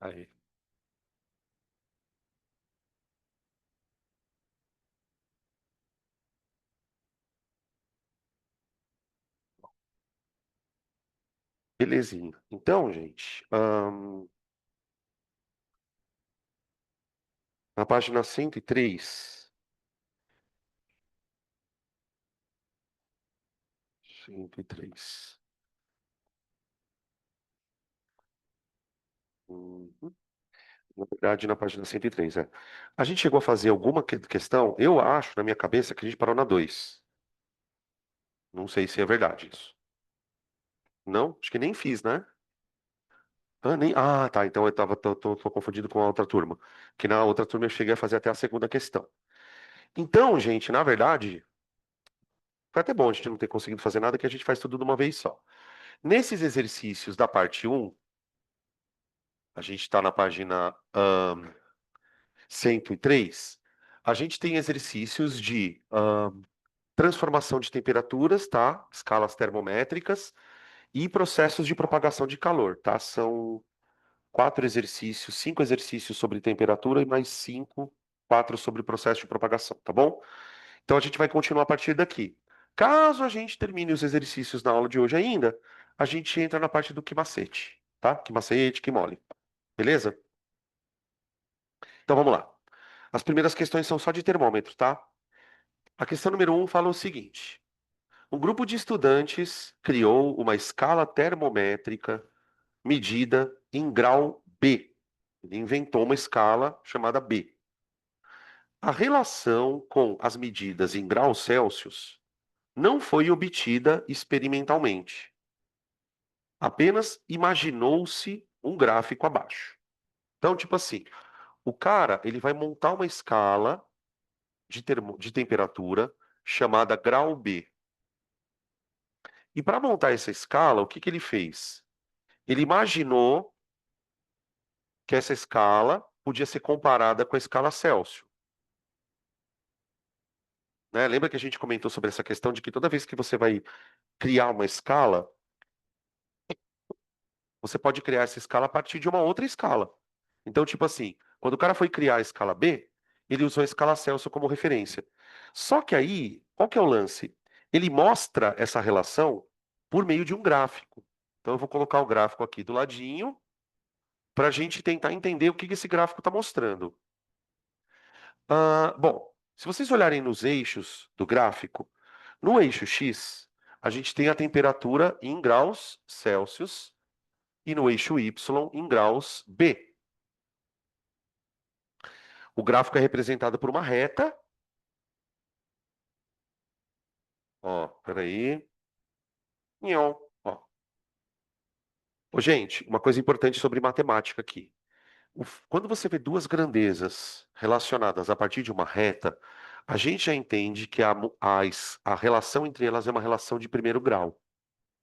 Aí. Belezinha. Então, gente, na página 103, 103. Uhum. Na verdade, na página 103, é. A gente chegou a fazer alguma questão, eu acho, na minha cabeça, que a gente parou na 2. Não sei se é verdade isso. Não? Acho que nem fiz, né? Tá. Então eu tô confundido com a outra turma. Que na outra turma eu cheguei a fazer até a segunda questão. Então, gente, na verdade, foi até bom a gente não ter conseguido fazer nada, que a gente faz tudo de uma vez só. Nesses exercícios da parte um, a gente está na página 103, a gente tem exercícios de transformação de temperaturas, tá? Escalas termométricas e processos de propagação de calor, tá? São quatro exercícios, cinco exercícios sobre temperatura e mais quatro sobre processo de propagação, tá bom? Então a gente vai continuar a partir daqui. Caso a gente termine os exercícios na aula de hoje ainda, a gente entra na parte do que macete, tá? Que macete, que mole. Beleza? Então vamos lá. As primeiras questões são só de termômetro, tá? A questão número um fala o seguinte: um grupo de estudantes criou uma escala termométrica medida em grau B. Ele inventou uma escala chamada B. A relação com as medidas em graus Celsius não foi obtida experimentalmente. Apenas imaginou-se um gráfico abaixo. Então, tipo assim, o cara, ele vai montar uma escala de temperatura chamada grau B. E para montar essa escala, o que que ele fez? Ele imaginou que essa escala podia ser comparada com a escala Celsius, né? Lembra que a gente comentou sobre essa questão de que toda vez que você vai criar uma escala, você pode criar essa escala a partir de uma outra escala. Então, tipo assim, quando o cara foi criar a escala B, ele usou a escala Celsius como referência. Só que aí, qual que é o lance? Ele mostra essa relação por meio de um gráfico. Então, eu vou colocar o gráfico aqui do ladinho para a gente tentar entender o que que esse gráfico está mostrando. Bom, se vocês olharem nos eixos do gráfico, no eixo X, a gente tem a temperatura em graus Celsius e no eixo Y em graus B. O gráfico é representado por uma reta. Ó, peraí. Nhon, ó. Ô, gente, uma coisa importante sobre matemática aqui. Quando você vê duas grandezas relacionadas a partir de uma reta, a gente já entende que a relação entre elas é uma relação de primeiro grau.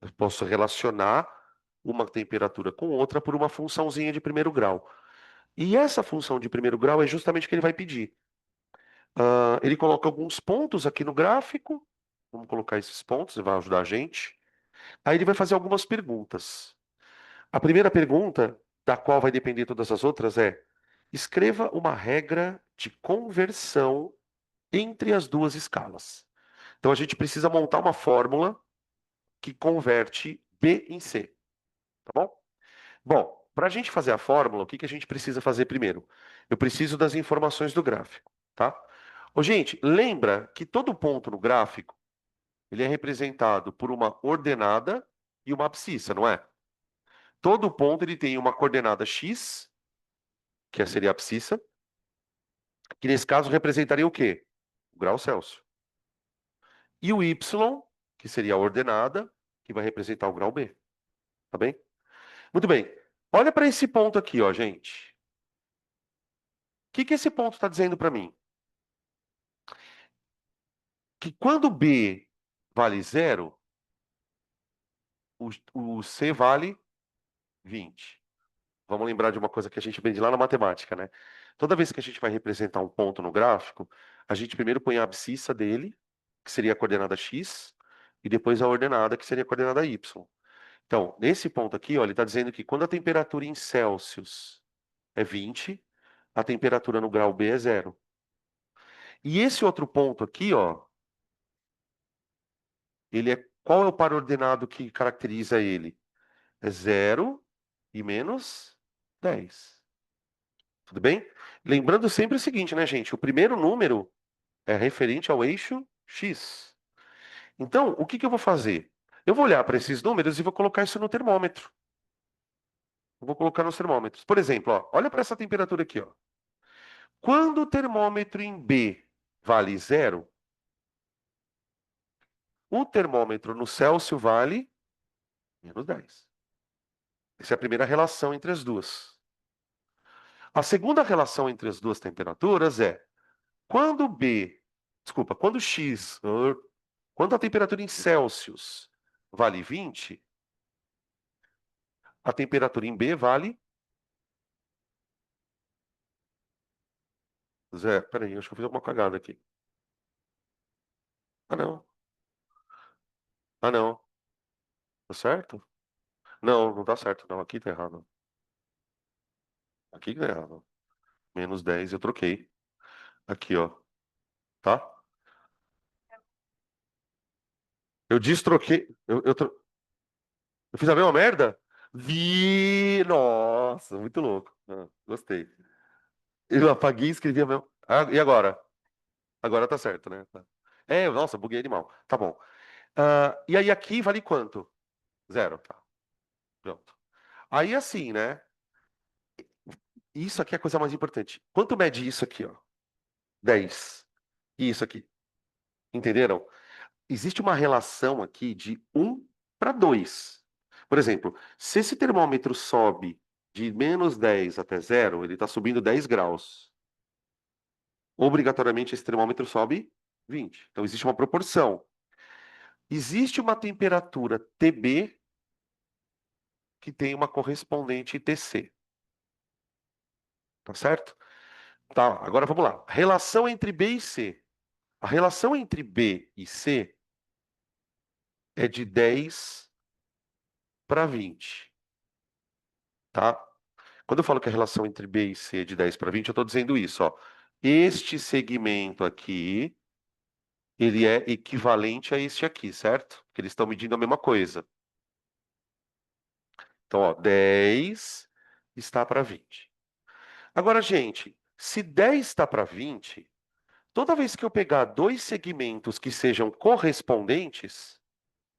Eu posso relacionar uma temperatura com outra por uma funçãozinha de primeiro grau. E essa função de primeiro grau é justamente o que ele vai pedir. Ele coloca alguns pontos aqui no gráfico. Vamos colocar esses pontos, ele vai ajudar a gente. Aí ele vai fazer algumas perguntas. A primeira pergunta, da qual vai depender todas as outras, é: escreva uma regra de conversão entre as duas escalas. Então a gente precisa montar uma fórmula que converte B em C, tá bom? Bom, para a gente fazer a fórmula, o que que a gente precisa fazer primeiro? Eu preciso das informações do gráfico, tá? Ô, gente, lembra que todo ponto no gráfico ele é representado por uma ordenada e uma abscissa, não é? Todo ponto ele tem uma coordenada x, que seria a abscissa, que nesse caso representaria o quê? O grau Celsius. E o y, que seria a ordenada, que vai representar o grau B, tá bem? Muito bem. Olha para esse ponto aqui, ó, gente. O que que esse ponto está dizendo para mim? Que quando B vale zero, o C vale 20. Vamos lembrar de uma coisa que a gente aprende lá na matemática, né? Toda vez que a gente vai representar um ponto no gráfico, a gente primeiro põe a abscissa dele, que seria a coordenada x, e depois a ordenada, que seria a coordenada y. Então, nesse ponto aqui, ó, ele está dizendo que quando a temperatura em Celsius é 20, a temperatura no grau B é zero. E esse outro ponto aqui, ó, ele é qual é o par ordenado que caracteriza ele? É zero e menos 10. Tudo bem? Lembrando sempre o seguinte, né, gente? O primeiro número é referente ao eixo x. Então, o que que eu vou fazer? Eu vou olhar para esses números e vou colocar isso no termômetro. Eu vou colocar nos termômetros. Por exemplo, ó, olha para essa temperatura aqui, ó. Quando o termômetro em B vale zero, o termômetro no Celsius vale menos 10. Essa é a primeira relação entre as duas. A segunda relação entre as duas temperaturas é quando B, desculpa, quando X, quando a temperatura em Celsius vale 20, a temperatura em B vale zero. Peraí, acho que eu fiz alguma cagada aqui. Ah, não. Ah, não. Tá certo? Não, não tá certo, não. Aqui tá errado. Aqui tá errado. Menos 10, eu troquei. Aqui, ó. Tá? Eu destroquei. Eu fiz a mesma merda? Nossa, muito louco. Ah, gostei. Eu apaguei e escrevi a mesma. Ah, e agora? Agora tá certo, né? Tá. É, nossa, buguei animal. Tá bom. E aí aqui vale quanto? Zero. Tá. Pronto. Aí assim, né? Isso aqui é a coisa mais importante. Quanto mede isso aqui, ó? 10. E isso aqui. Entenderam? Existe uma relação aqui de 1 para 2. Por exemplo, se esse termômetro sobe de menos 10 até zero, ele está subindo 10 graus. Obrigatoriamente esse termômetro sobe 20. Então existe uma proporção. Existe uma temperatura TB que tem uma correspondente TC. Tá certo? Tá, agora vamos lá. Relação entre B e C. A relação entre B e C é de 10 para 20, tá? Quando eu falo que a relação entre B e C é de 10 para 20, eu estou dizendo isso, ó. Este segmento aqui, ele é equivalente a este aqui, certo? Porque eles estão medindo a mesma coisa. Então, ó, 10 está para 20. Agora, gente, se 10 está para 20, toda vez que eu pegar dois segmentos que sejam correspondentes,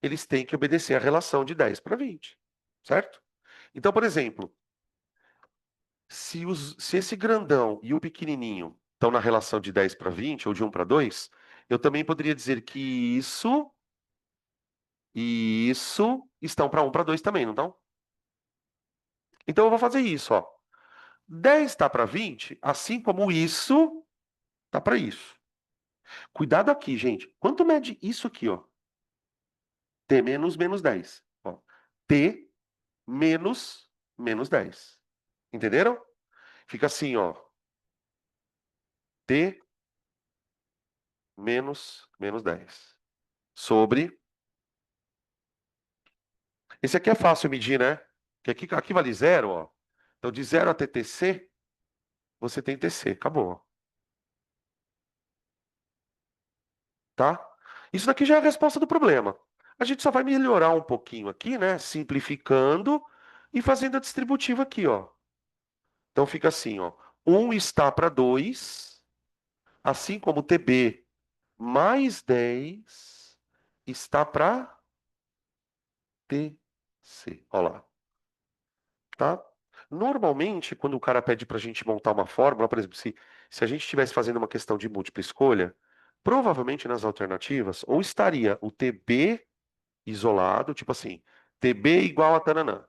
eles têm que obedecer a relação de 10 para 20, certo? Então, por exemplo, se esse grandão e o pequenininho estão na relação de 10 para 20 ou de 1 para 2, eu também poderia dizer que isso e isso estão para 1 para 2 também, não estão? Então eu vou fazer isso, ó. 10 está para 20, assim como isso está para isso. Cuidado aqui, gente. Quanto mede isso aqui, ó? T menos menos 10. Ó. T menos menos 10. Entenderam? Fica assim, ó. T menos menos 10. Sobre. Esse aqui é fácil medir, né? Porque aqui vale zero, ó. Então, de zero até TC, você tem TC. Acabou, tá? Isso daqui já é a resposta do problema. A gente só vai melhorar um pouquinho aqui, né? Simplificando e fazendo a distributiva aqui, ó. Então, fica assim, ó. 1 está para 2, assim como TB mais 10 está para TC. Olha lá, tá? Normalmente, quando o cara pede para a gente montar uma fórmula, por exemplo, se a gente estivesse fazendo uma questão de múltipla escolha, provavelmente nas alternativas, ou estaria o TB isolado, tipo assim, TB igual a tananã,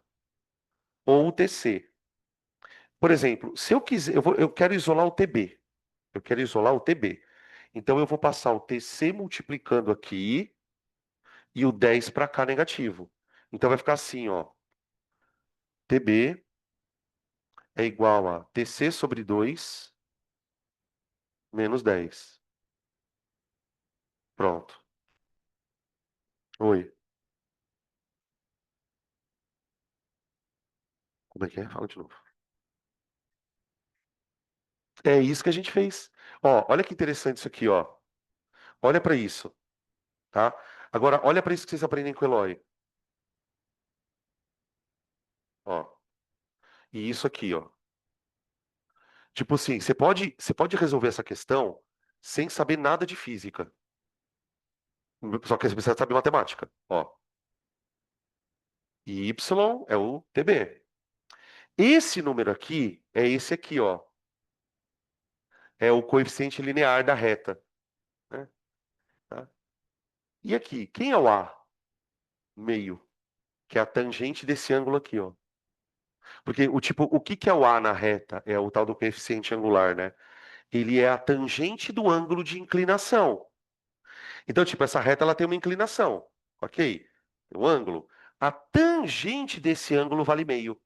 ou o TC. Por exemplo, se eu quiser, eu quero isolar o TB. Eu quero isolar o TB. Então eu vou passar o TC multiplicando aqui e o 10 para cá negativo. Então vai ficar assim, ó. TB é igual a TC sobre 2 menos 10. Pronto. Oi. Como é que é? Fala de novo. É isso que a gente fez. Ó, olha que interessante isso aqui, ó. Olha para isso, tá? Agora, olha para isso que vocês aprendem com o Eloy. Ó, e isso aqui, ó. Tipo assim, você pode resolver essa questão sem saber nada de física. Só que você precisa saber matemática. Ó, y é o TB. Esse número aqui é esse aqui, ó. É o coeficiente linear da reta, né? Tá? E aqui, quem é o A? Meio, que é a tangente desse ângulo aqui, ó. Porque o que que é o A na reta? É o tal do coeficiente angular, né? Ele é a tangente do ângulo de inclinação. Então, tipo, essa reta ela tem uma inclinação, ok? O ângulo. A tangente desse ângulo vale meio,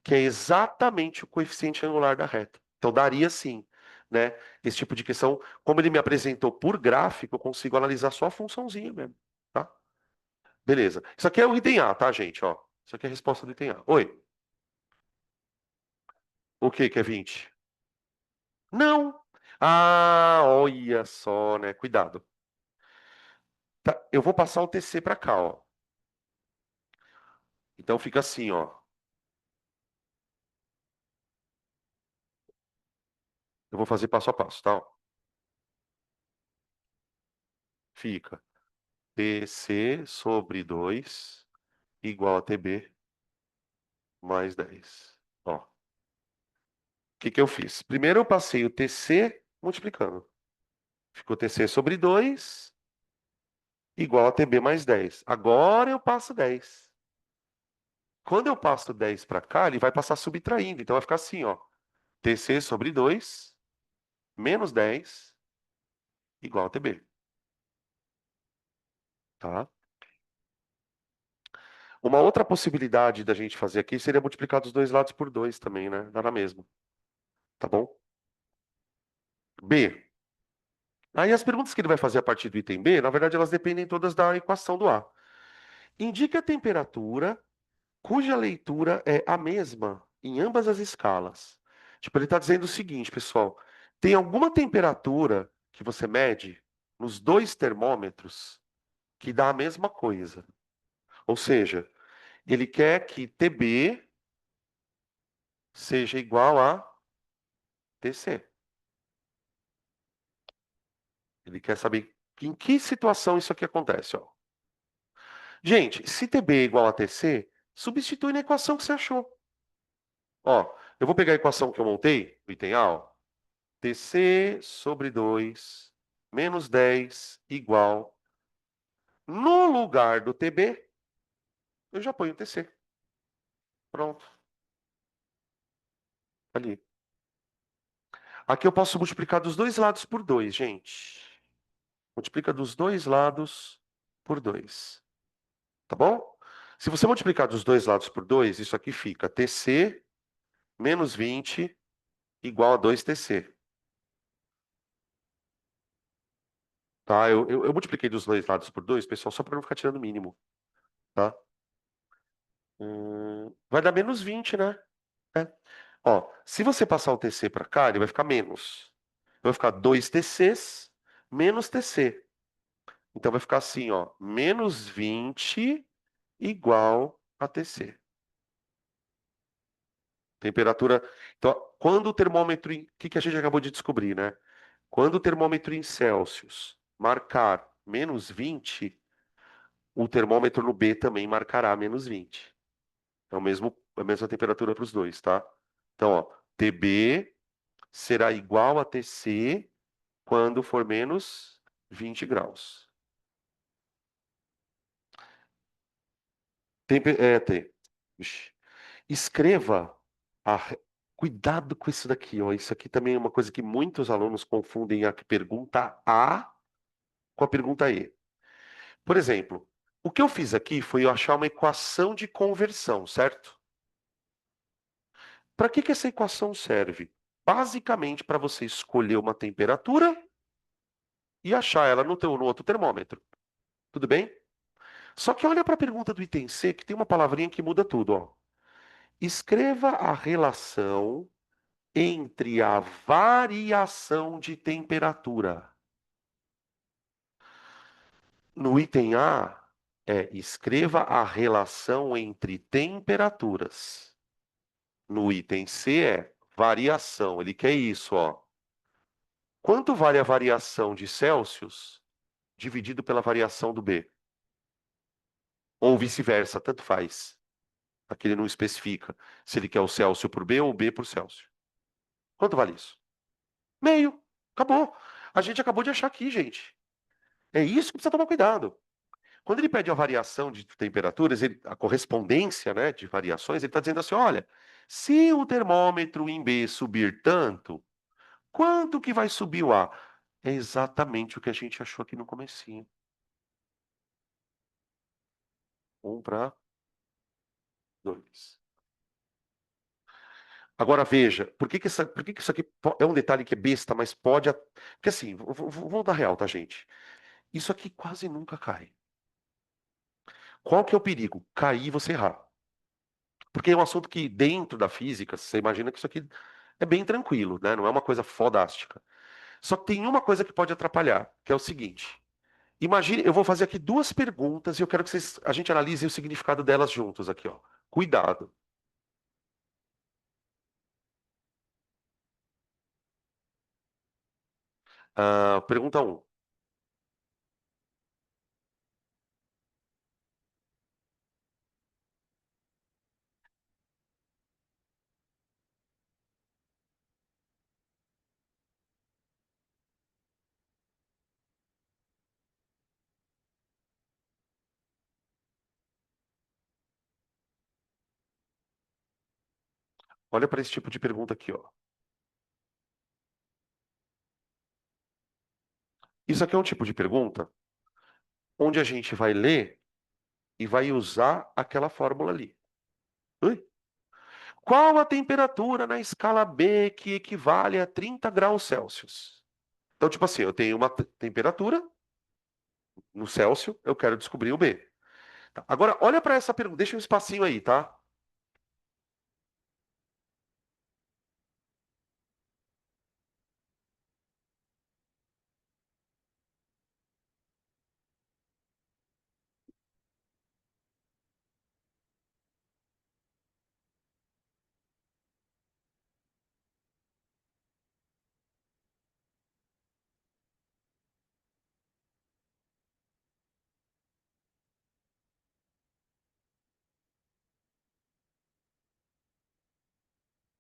que é exatamente o coeficiente angular da reta. Então, daria sim, né? Esse tipo de questão, como ele me apresentou por gráfico, eu consigo analisar só a funçãozinha mesmo, tá? Beleza. Isso aqui é o item A, tá, gente? Ó, isso aqui é a resposta do item A. Oi, o que que é 20? Não. Ah, olha só, né? Cuidado. Tá, eu vou passar o TC para cá, ó. Então fica assim, ó. Eu vou fazer passo a passo, tá? Ó. Fica TC sobre 2 igual a TB mais 10. Ó, o que que eu fiz? Primeiro eu passei o TC multiplicando. Ficou TC sobre 2 igual a TB mais 10. Agora eu passo 10. Quando eu passo 10 para cá, ele vai passar subtraindo. Então vai ficar assim, ó. TC sobre 2 menos 10 igual a TB, tá? Uma outra possibilidade da gente fazer aqui seria multiplicar dos dois lados por 2 também, né? Dá na mesma, tá bom? B. Aí as perguntas que ele vai fazer a partir do item B, na verdade, elas dependem todas da equação do A. Indique a temperatura cuja leitura é a mesma em ambas as escalas. Tipo, ele está dizendo o seguinte, pessoal: tem alguma temperatura que você mede nos dois termômetros que dá a mesma coisa. Ou seja, ele quer que TB seja igual a TC. Ele quer saber em que situação isso aqui acontece, ó. Gente, se TB é igual a TC, substitui na equação que você achou. Ó, eu vou pegar a equação que eu montei, o item A, ó. TC sobre 2 menos 10 igual. No lugar do TB, eu já ponho o TC. Pronto, ali. Aqui eu posso multiplicar dos dois lados por 2, gente. Multiplica dos dois lados por 2. Tá bom? Se você multiplicar dos dois lados por 2, isso aqui fica TC menos 20 igual a 2TC. Tá? Eu multipliquei dos dois lados por 2, pessoal, só para não ficar tirando o mínimo. Tá? Vai dar menos 20, né? É. Ó, se você passar o TC para cá, ele vai ficar menos. Vai ficar 2TCs menos TC. Então vai ficar assim, ó, menos 20 igual a TC. Temperatura. Então, quando o termômetro. O que que a gente acabou de descobrir, né? Quando o termômetro em Celsius marcar menos 20, o termômetro no B também marcará menos 20. É a mesma temperatura para os dois, tá? Então, ó, TB será igual a TC quando for menos 20 graus. T. Ixi. Escreva. a re- Cuidado com isso daqui, ó. Isso aqui também é uma coisa que muitos alunos confundem a pergunta A com a pergunta E. Por exemplo, o que eu fiz aqui foi eu achar uma equação de conversão, certo? Para que que essa equação serve? Basicamente para você escolher uma temperatura e achar ela no outro termômetro. Tudo bem? Só que olha para a pergunta do item C, que tem uma palavrinha que muda tudo, ó. Escreva a relação entre a variação de temperatura. No item A, escreva a relação entre temperaturas. No item C variação. Ele quer isso, ó. Quanto vale a variação de Celsius dividido pela variação do B? Ou vice-versa, tanto faz. Aqui ele não especifica se ele quer o Celsius por B ou o B por Celsius. Quanto vale isso? Meio. Acabou. A gente acabou de achar aqui, gente. É isso que precisa tomar cuidado. Quando ele pede a variação de temperaturas, a correspondência, né, de variações, ele está dizendo assim: olha, se o termômetro em B subir tanto, quanto que vai subir o A? É exatamente o que a gente achou aqui no comecinho. 1:2. Agora veja, por que que isso aqui é um detalhe que é besta, mas pode. Porque assim, vamos dar real, tá, gente? Isso aqui quase nunca cai. Qual que é o perigo? Cair e você errar. Porque é um assunto que, dentro da física, você imagina que isso aqui é bem tranquilo, né? Não é uma coisa fodástica. Só que tem uma coisa que pode atrapalhar, que é o seguinte. Imagine, eu vou fazer aqui duas perguntas e eu quero que a gente analise o significado delas juntos aqui, ó. Cuidado. Pergunta um. Olha para esse tipo de pergunta aqui, ó. Isso aqui é um tipo de pergunta onde a gente vai ler e vai usar aquela fórmula ali. Ui? Qual a temperatura na escala B que equivale a 30 graus Celsius? Então, tipo assim, eu tenho uma temperatura no Celsius, eu quero descobrir o B. Tá, agora, olha para essa pergunta, deixa um espacinho aí, tá?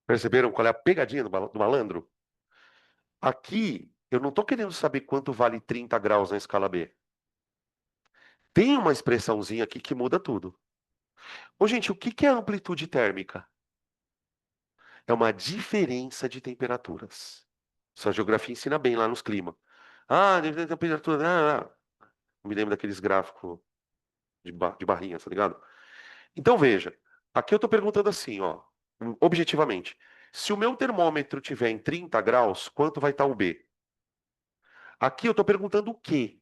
Perceberam qual é a pegadinha do malandro? Aqui, eu não estou querendo saber quanto vale 30 graus na escala B. Tem uma expressãozinha aqui que muda tudo. Ô, gente, o que que é amplitude térmica? É uma diferença de temperaturas. Sua geografia ensina bem lá nos climas. Diferença de temperatura. Me lembro daqueles gráficos de barrinha, tá ligado? Então veja, aqui eu estou perguntando assim, ó, objetivamente. Se o meu termômetro tiver em 30 graus, quanto vai estar o B? Aqui eu estou perguntando o quê?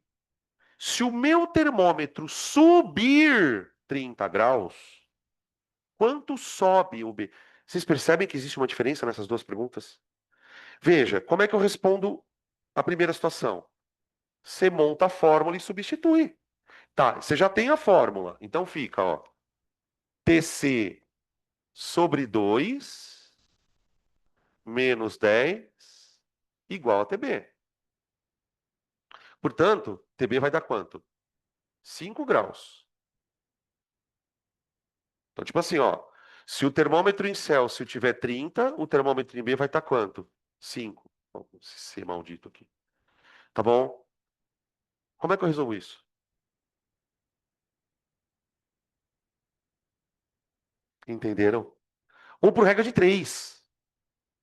Se o meu termômetro subir 30 graus, quanto sobe o B? Vocês percebem que existe uma diferença nessas duas perguntas? Veja, como é que eu respondo a primeira situação? Você monta a fórmula e substitui. Tá, você já tem a fórmula. Então fica, ó, TC sobre 2 menos 10 igual a TB. Portanto, TB vai dar quanto? 5 graus. Então, tipo assim, ó, se o termômetro em Celsius tiver 30, o termômetro em B vai estar quanto? 5. Vamos ser maldito aqui. Tá bom? Como é que eu resolvo isso? Entenderam? Ou por regra de 3.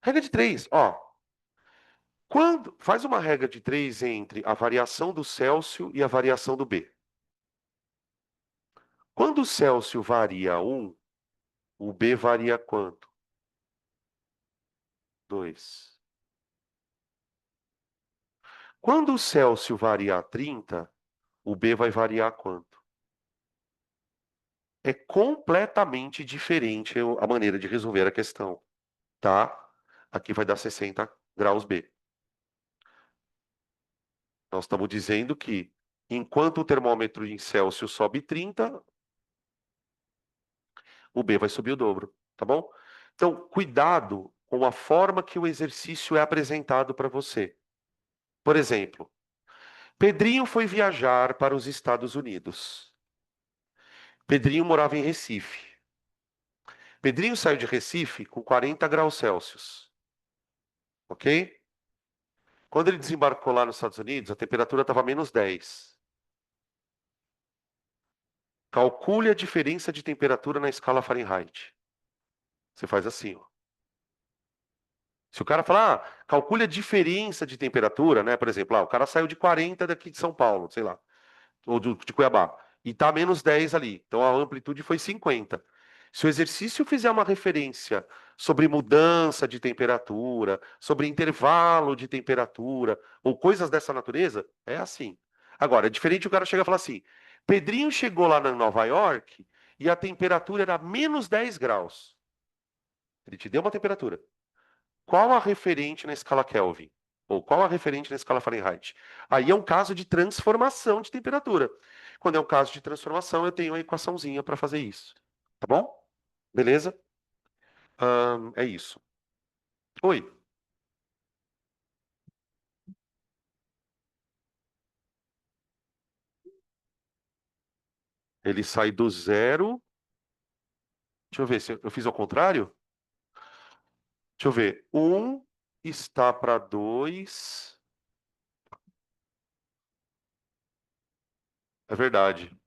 Regra de 3, ó. Quando faz uma regra de 3 entre a variação do Celsius e a variação do B. Quando o Celsius varia 1, o B varia quanto? 2. Quando o Celsius varia 30, o B vai variar quanto? É completamente diferente a maneira de resolver a questão, tá? aqui vai dar 60 graus B. Nós estamos dizendo que enquanto o termômetro em Celsius sobe 30, o B vai subir o dobro, tá bom? Então, cuidado com a forma que o exercício é apresentado para você. Por exemplo, Pedrinho foi viajar para os Estados Unidos. Pedrinho morava em Recife. Pedrinho saiu de Recife com 40 graus Celsius, ok? Quando ele desembarcou lá nos Estados Unidos, a temperatura estava -10. Calcule a diferença de temperatura na escala Fahrenheit. Você faz assim, ó. Se o cara falar, calcule a diferença de temperatura, né? Por exemplo, o cara saiu de 40 daqui de São Paulo, sei lá, ou de Cuiabá, e tá -10 ali. Então a amplitude foi 50. Se o exercício fizer uma referência sobre mudança de temperatura, sobre intervalo de temperatura, ou coisas dessa natureza, é assim. Agora, é diferente o cara chegar e falar assim: Pedrinho chegou lá na Nova York e a temperatura era -10 graus. Ele te deu uma temperatura. Qual a referente na escala Kelvin? Ou qual a referente na escala Fahrenheit? Aí é um caso de transformação de temperatura. Quando é um caso de transformação, eu tenho a equaçãozinha para fazer isso. Tá bom? Beleza? É isso. Oi. Ele sai do zero. Deixa eu ver se eu fiz ao contrário. Deixa eu ver. Um está para 2. É verdade.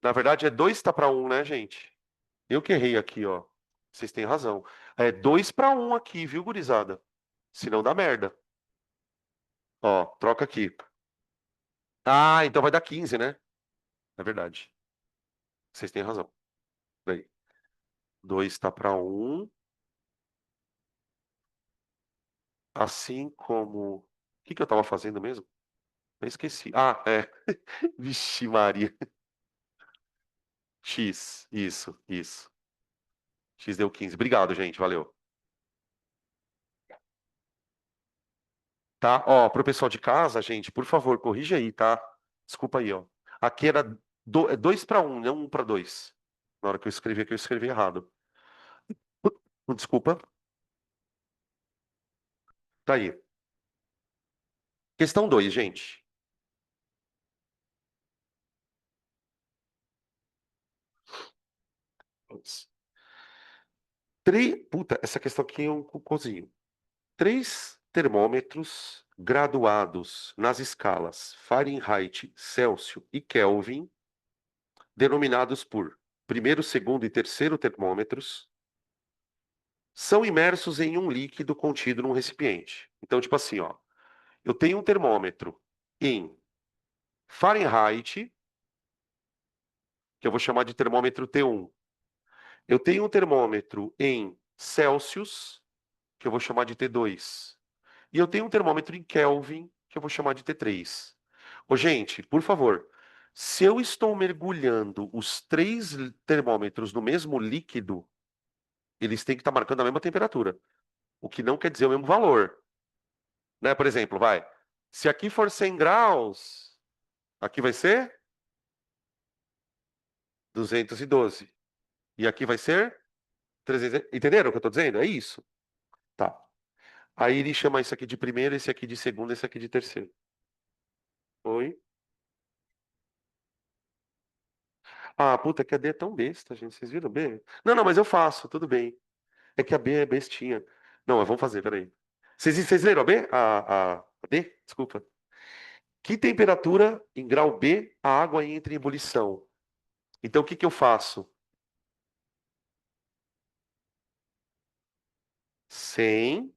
Na verdade, é 2 está para um, né, gente? Eu que errei aqui, ó. Vocês têm razão. É 2 para um aqui, viu, gurizada? Senão dá merda. Ó, troca aqui. Ah, então vai dar 15, né? É verdade. Vocês têm razão. Peraí. 2 está para um. Assim como. O que que eu estava fazendo mesmo? Eu esqueci. Ah, é. Vixe, Maria. X. Isso. X deu 15. Obrigado, gente. Valeu. Tá? Ó, pro pessoal de casa, gente, por favor, corrige aí, tá? Desculpa aí, ó. Aqui era 2 para um, não 1 para 2. Na hora que eu escrevi aqui, eu escrevi errado. Desculpa. Tá aí. Questão 2, gente. Puta, essa questão aqui é um cocôzinho. Três termômetros graduados nas escalas Fahrenheit, Celsius e Kelvin, denominados por primeiro, segundo e terceiro termômetros, são imersos em um líquido contido num recipiente. Então, tipo assim, ó, eu tenho um termômetro em Fahrenheit, que eu vou chamar de termômetro T1. Eu tenho um termômetro em Celsius, que eu vou chamar de T2. E eu tenho um termômetro em Kelvin, que eu vou chamar de T3. Ô, gente, por favor, se eu estou mergulhando os três termômetros no mesmo líquido, eles têm que estar marcando a mesma temperatura, o que não quer dizer o mesmo valor, né? Por exemplo, se aqui for 100 graus, aqui vai ser 212. E aqui vai ser 300. Entenderam o que eu estou dizendo? É isso. Tá. Aí ele chama isso aqui de primeiro, esse aqui de segundo, esse aqui de terceiro. Oi? Ah, puta, que a D é tão besta, gente. Vocês viram B? Não, não, mas eu faço, tudo bem. É que a B é bestinha. Não, mas vamos fazer, peraí. Vocês leram a B? A D? Desculpa. Que temperatura em grau B a água entra em ebulição? Então, o que que eu faço? 100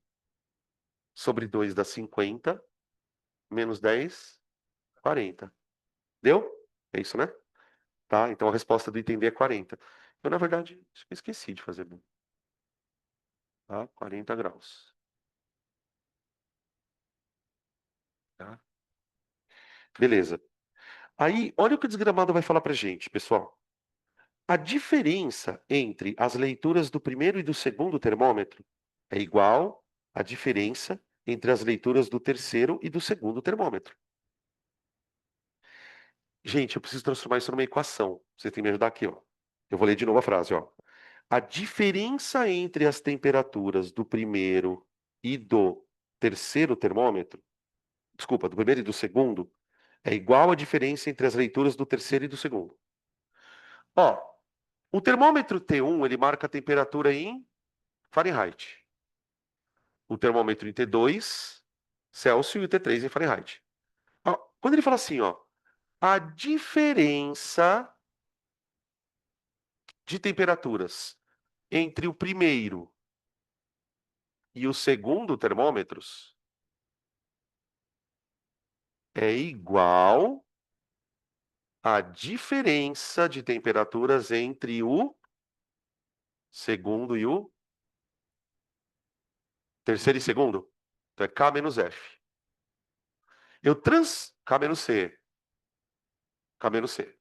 sobre 2 dá 50, menos 10, 40. Deu? É isso, né? Tá, então a resposta do item D é 40. Eu, na verdade, acho que eu esqueci de fazer, tá? 40 graus. Tá? Beleza. Aí, olha o que o desgramado vai falar pra gente, pessoal. A diferença entre as leituras do primeiro e do segundo termômetro é igual à diferença entre as leituras do terceiro e do segundo termômetro. Gente, eu preciso transformar isso numa equação. Você tem que me ajudar aqui, ó. Eu vou ler de novo a frase, ó. A diferença entre as temperaturas do primeiro e do terceiro termômetro, desculpa, do primeiro e do segundo, é igual à diferença entre as leituras do terceiro e do segundo. Ó, o termômetro T1, ele marca a temperatura em Fahrenheit. O termômetro em T2, Celsius, e o T3 em Fahrenheit. Ó, quando ele fala assim, ó, a diferença de temperaturas entre o primeiro e o segundo termômetros é igual à diferença de temperaturas entre o segundo e o terceiro e segundo. Então é K menos F. K menos C. K menos C.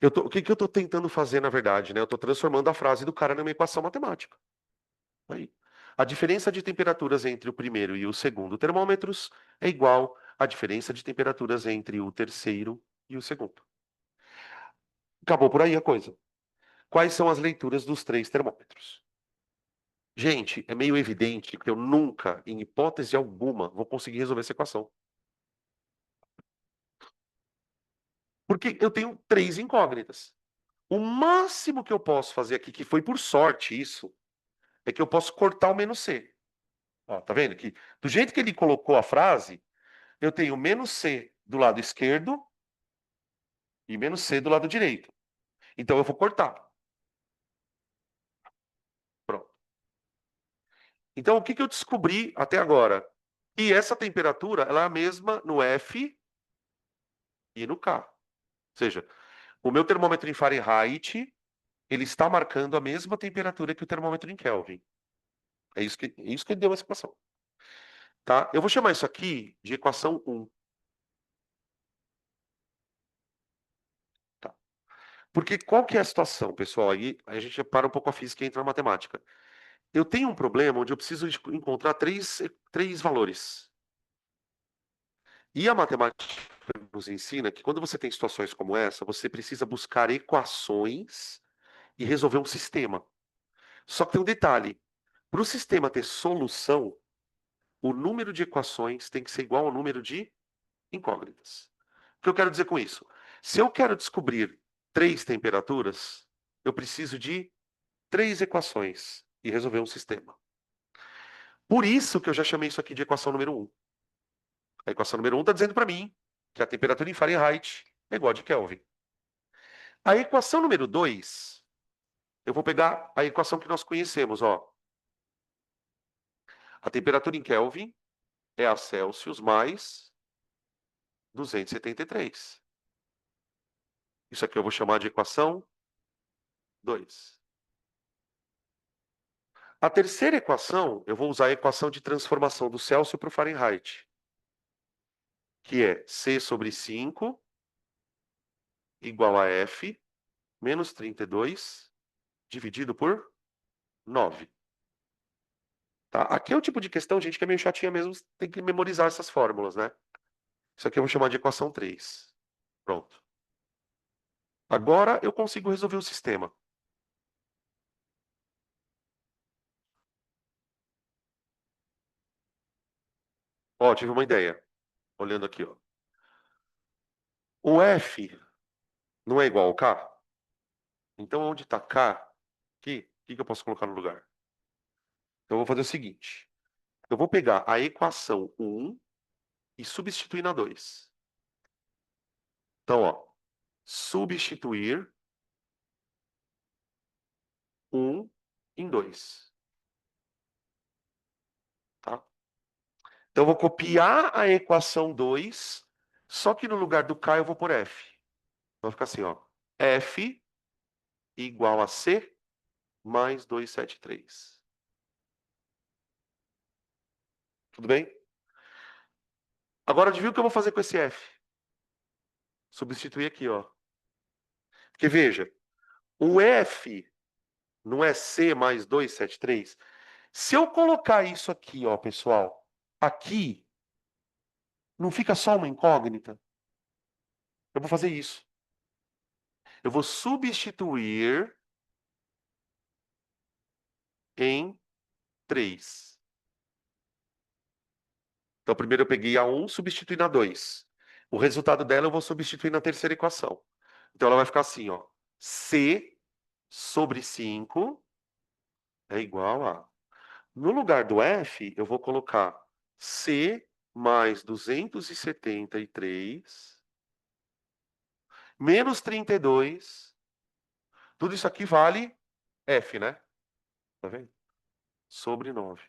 O que que eu estou tentando fazer, na verdade, né? Eu estou transformando a frase do cara numa equação matemática. Aí. A diferença de temperaturas entre o primeiro e o segundo termômetros é igual à diferença de temperaturas entre o terceiro e o segundo. Acabou por aí a coisa. Quais são as leituras dos três termômetros? Gente, é meio evidente que eu nunca, em hipótese alguma, vou conseguir resolver essa equação. Porque eu tenho três incógnitas. O máximo que eu posso fazer aqui, que foi por sorte isso, é que eu posso cortar o menos C. Ó, tá vendo que do jeito que ele colocou a frase, eu tenho menos C do lado esquerdo e menos C do lado direito. Então eu vou cortar. Pronto. Então o que que eu descobri até agora? Que essa temperatura ela é a mesma no F e no K. Ou seja, o meu termômetro em Fahrenheit, ele está marcando a mesma temperatura que o termômetro em Kelvin. É isso que deu essa equação. Tá? Eu vou chamar isso aqui de equação 1. Tá? Porque qual que é a situação, pessoal? Aí a gente para um pouco a física e entra na matemática. Eu tenho um problema onde eu preciso encontrar três valores. E a matemática nos ensina que quando você tem situações como essa, você precisa buscar equações e resolver um sistema. Só que tem um detalhe: para o sistema ter solução, o número de equações tem que ser igual ao número de incógnitas. O que eu quero dizer com isso? Se eu quero descobrir três temperaturas, eu preciso de três equações e resolver um sistema. Por isso que eu já chamei isso aqui de equação número 1. A equação número 1 está dizendo para mim que a temperatura em Fahrenheit é igual a de Kelvin. A equação número 2, eu vou pegar a equação que nós conhecemos, ó. A temperatura em Kelvin é a Celsius mais 273. Isso aqui eu vou chamar de equação 2. A terceira equação, eu vou usar a equação de transformação do Celsius para o Fahrenheit, que é C sobre 5 igual a F menos 32 dividido por 9. Tá? Aqui é o tipo de questão, gente, que é meio chatinha mesmo, tem que memorizar essas fórmulas, né? Isso aqui eu vou chamar de equação 3. Pronto. Agora eu consigo resolver o sistema. Ó, tive uma ideia. Olhando aqui, ó. O F não é igual ao K? Então, onde está K aqui, o que que eu posso colocar no lugar? Então, eu vou fazer o seguinte. Eu vou pegar a equação 1 e substituir na 2. Então, ó, substituir 1 em 2. Tá? Então, eu vou copiar a equação 2, só que no lugar do K eu vou por F. Vai ficar assim, ó. F igual a C mais 273. Tudo bem? Agora, adivinha o que eu vou fazer com esse F? Substituir aqui, ó. Porque veja, o F não é C mais 273? Se eu colocar isso aqui, ó, pessoal, aqui, não fica só uma incógnita? Eu vou fazer isso. Eu vou substituir em 3. Então, primeiro eu peguei a 1, substituí na 2. O resultado dela eu vou substituir na terceira equação. Então, ela vai ficar assim, ó. C sobre 5 é igual a... No lugar do F, eu vou colocar C mais 273 menos 32. Tudo isso aqui vale F, né? Tá vendo? Sobre 9.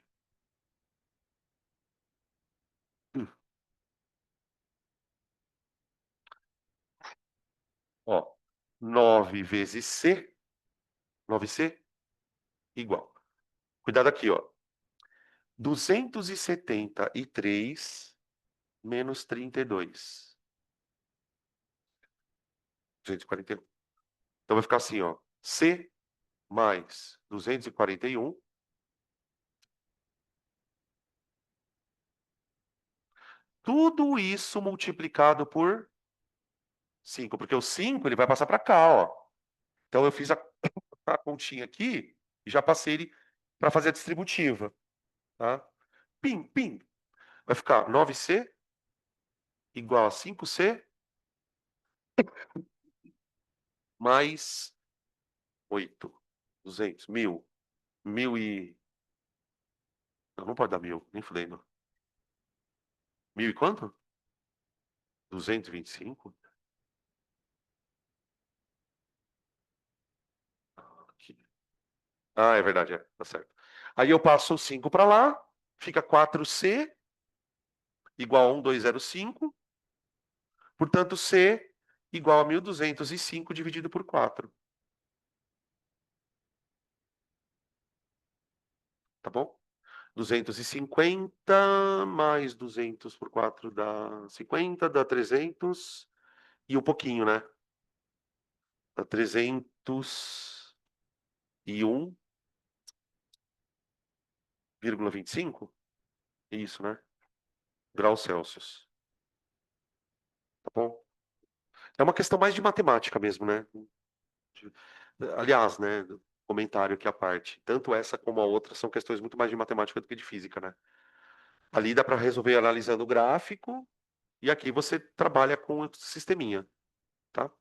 Ó, 9 vezes C, 9C, igual. Cuidado aqui, ó. 273 menos 32. 241. Então vai ficar assim, ó. C mais 241. Tudo isso multiplicado por 5, porque o 5 ele vai passar para cá, ó. Então eu fiz a continha aqui e já passei ele para fazer a distributiva, tá? Pim, pim. Vai ficar 9C igual a 5C mais 8. 200, 1000. 1000 e... Não, não pode dar 1000, nem fudendo. 1000 e quanto? 225? Aqui. Ah, é verdade, tá certo. Aí eu passo o 5 para lá, fica 4C igual a 1205. Portanto, C igual a 1205 dividido por 4. Tá bom? 250 mais 200 por 4 dá 50, dá 300 e um pouquinho, né? Dá 301,25. Isso, né? Graus Celsius. Tá bom? É uma questão mais de matemática mesmo, né? De- Aliás, né? Comentário aqui à parte. Tanto essa como a outra são questões muito mais de matemática do que de física, né? Ali dá para resolver analisando o gráfico e aqui você trabalha com o sisteminha, tá?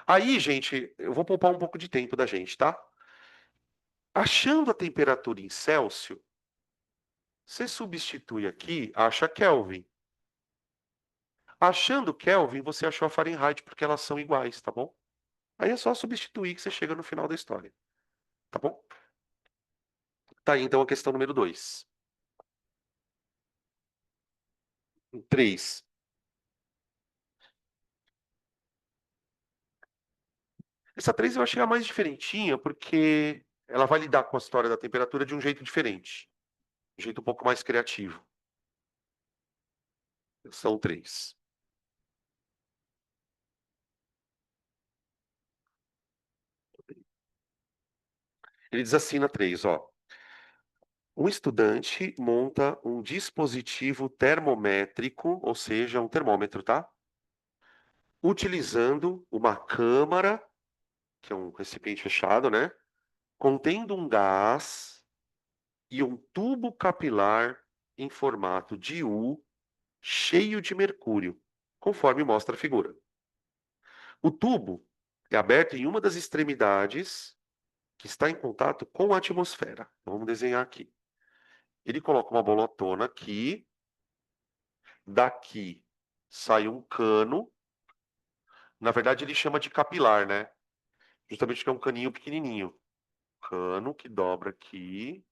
Aí, gente, eu vou poupar um pouco de tempo da gente, tá? Achando a temperatura em Celsius, você substitui aqui, acha Kelvin. Achando Kelvin, você achou a Fahrenheit, porque elas são iguais, tá bom? Aí é só substituir que você chega no final da história, tá bom? Tá aí, então, a questão número 2. 3. Essa 3 eu achei a mais diferentinha, porque ela vai lidar com a história da temperatura de um jeito diferente. Um jeito um pouco mais criativo. São 3. Ele diz assim na 3, ó. Um estudante monta um dispositivo termométrico, ou seja, um termômetro, tá? Utilizando uma câmara, que é um recipiente fechado, né? Contendo um gás e um tubo capilar em formato de U, cheio de mercúrio, conforme mostra a figura. O tubo é aberto em uma das extremidades que está em contato com a atmosfera. Então, vamos desenhar aqui. Ele coloca uma bolotona aqui, daqui sai um cano. Na verdade, ele chama de capilar, né? Justamente porque é um caninho pequenininho. Cano que dobra aqui,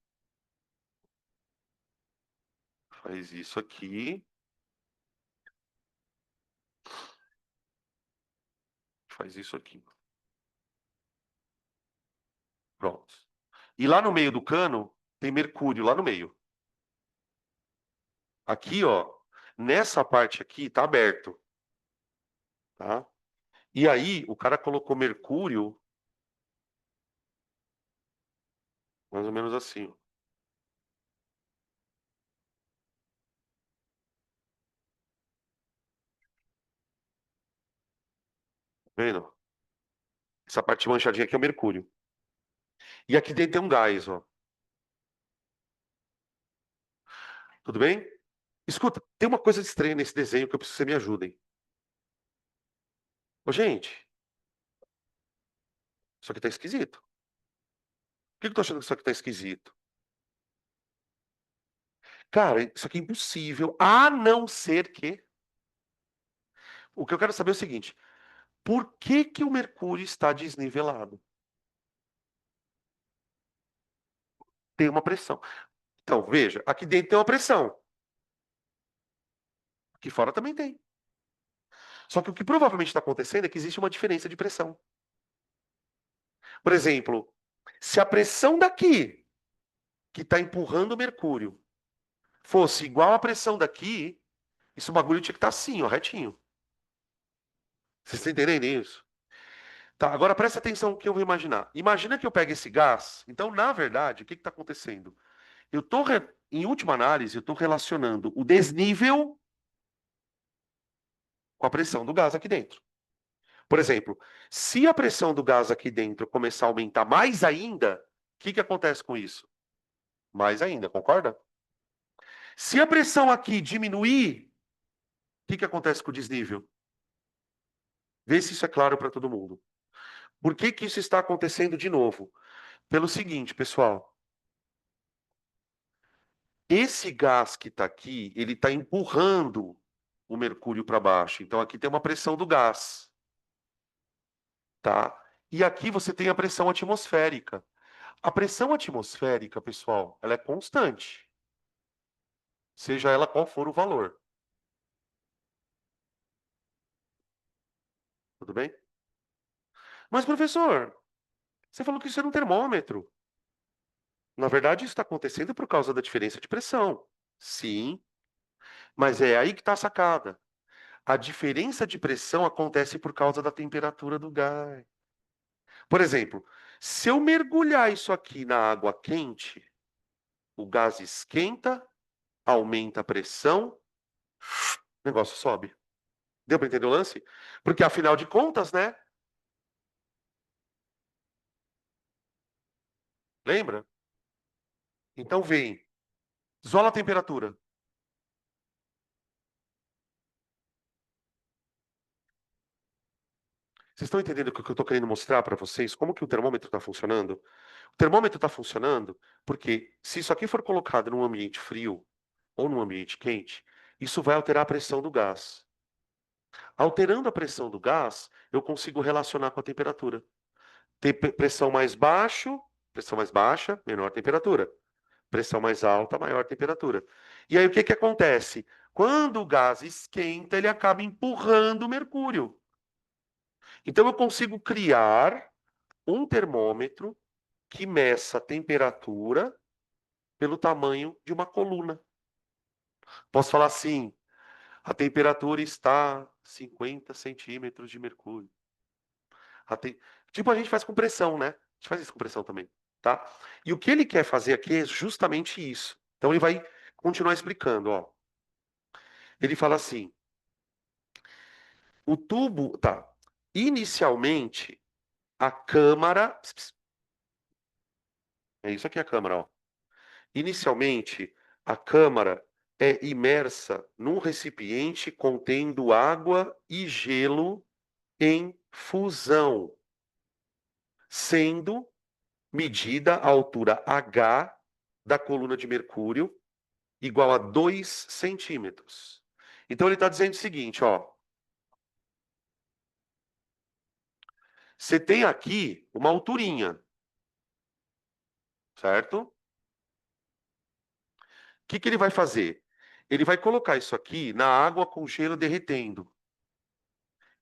faz isso aqui, faz isso aqui. Pronto. E lá no meio do cano tem mercúrio lá no meio. Aqui, ó, nessa parte aqui tá aberto, tá? E aí o cara colocou mercúrio mais ou menos assim, ó. Vendo? Essa parte manchadinha aqui é o mercúrio. E aqui dentro tem um gás, ó. Tudo bem? Escuta, tem uma coisa estranha nesse desenho que eu preciso que você me ajudem. Ô, gente, isso aqui tá esquisito. Por que eu tô achando que isso aqui tá esquisito? Cara, isso aqui é impossível, a não ser que. O que eu quero saber é o seguinte: por que que o Mercúrio está desnivelado? Tem uma pressão. Então, veja, aqui dentro tem uma pressão. Aqui fora também tem. Só que o que provavelmente está acontecendo é que existe uma diferença de pressão. Por exemplo, se a pressão daqui, que está empurrando o Mercúrio, fosse igual à pressão daqui, esse bagulho tinha que estar assim, ó, retinho. Vocês estão entendendo isso? Tá, agora presta atenção no que eu vou imaginar. Imagina que eu pego esse gás. Então, na verdade, o que está acontecendo? Em última análise, eu estou relacionando o desnível com a pressão do gás aqui dentro. Por exemplo, se a pressão do gás aqui dentro começar a aumentar mais ainda, o que que acontece com isso? Mais ainda, concorda? Se a pressão aqui diminuir, o que que acontece com o desnível? Vê se isso é claro para todo mundo. Por que que isso está acontecendo de novo? Pelo seguinte, pessoal, esse gás que está aqui, ele está empurrando o mercúrio para baixo. Então aqui tem uma pressão do gás, tá? E aqui você tem a pressão atmosférica. A pressão atmosférica, pessoal, ela é constante, seja ela qual for o valor. Tudo bem? Mas, professor, você falou que isso era um termômetro. Na verdade, isso está acontecendo por causa da diferença de pressão. Sim, mas é aí que está a sacada. A diferença de pressão acontece por causa da temperatura do gás. Por exemplo, se eu mergulhar isso aqui na água quente, o gás esquenta, aumenta a pressão, o negócio sobe. Deu para entender o lance? Porque afinal de contas, né? Lembra? Então vem, isola a temperatura. Vocês estão entendendo o que eu estou querendo mostrar para vocês? Como que o termômetro está funcionando? O termômetro está funcionando porque se isso aqui for colocado num ambiente frio ou num ambiente quente, isso vai alterar a pressão do gás. Alterando a pressão do gás, eu consigo relacionar com a temperatura. Pressão mais baixa, menor temperatura. Pressão mais alta, maior temperatura. E aí o que que acontece? Quando o gás esquenta, ele acaba empurrando o mercúrio. Então eu consigo criar um termômetro que meça a temperatura pelo tamanho de uma coluna. Posso falar assim: a temperatura está 50 centímetros de mercúrio. A te- Tipo a gente faz com pressão, né? A gente faz isso com pressão também, tá? E o que ele quer fazer aqui é justamente isso. Então ele vai continuar explicando, ó. Ele fala assim: o tubo, tá? Inicialmente, a câmara, é isso aqui a câmara, ó. Inicialmente, a câmara é imersa num recipiente contendo água e gelo em fusão, sendo medida a altura H da coluna de mercúrio igual a 2 centímetros. Então ele está dizendo o seguinte, ó. Você tem aqui uma alturinha, certo? O que que ele vai fazer? Ele vai colocar isso aqui na água com gelo derretendo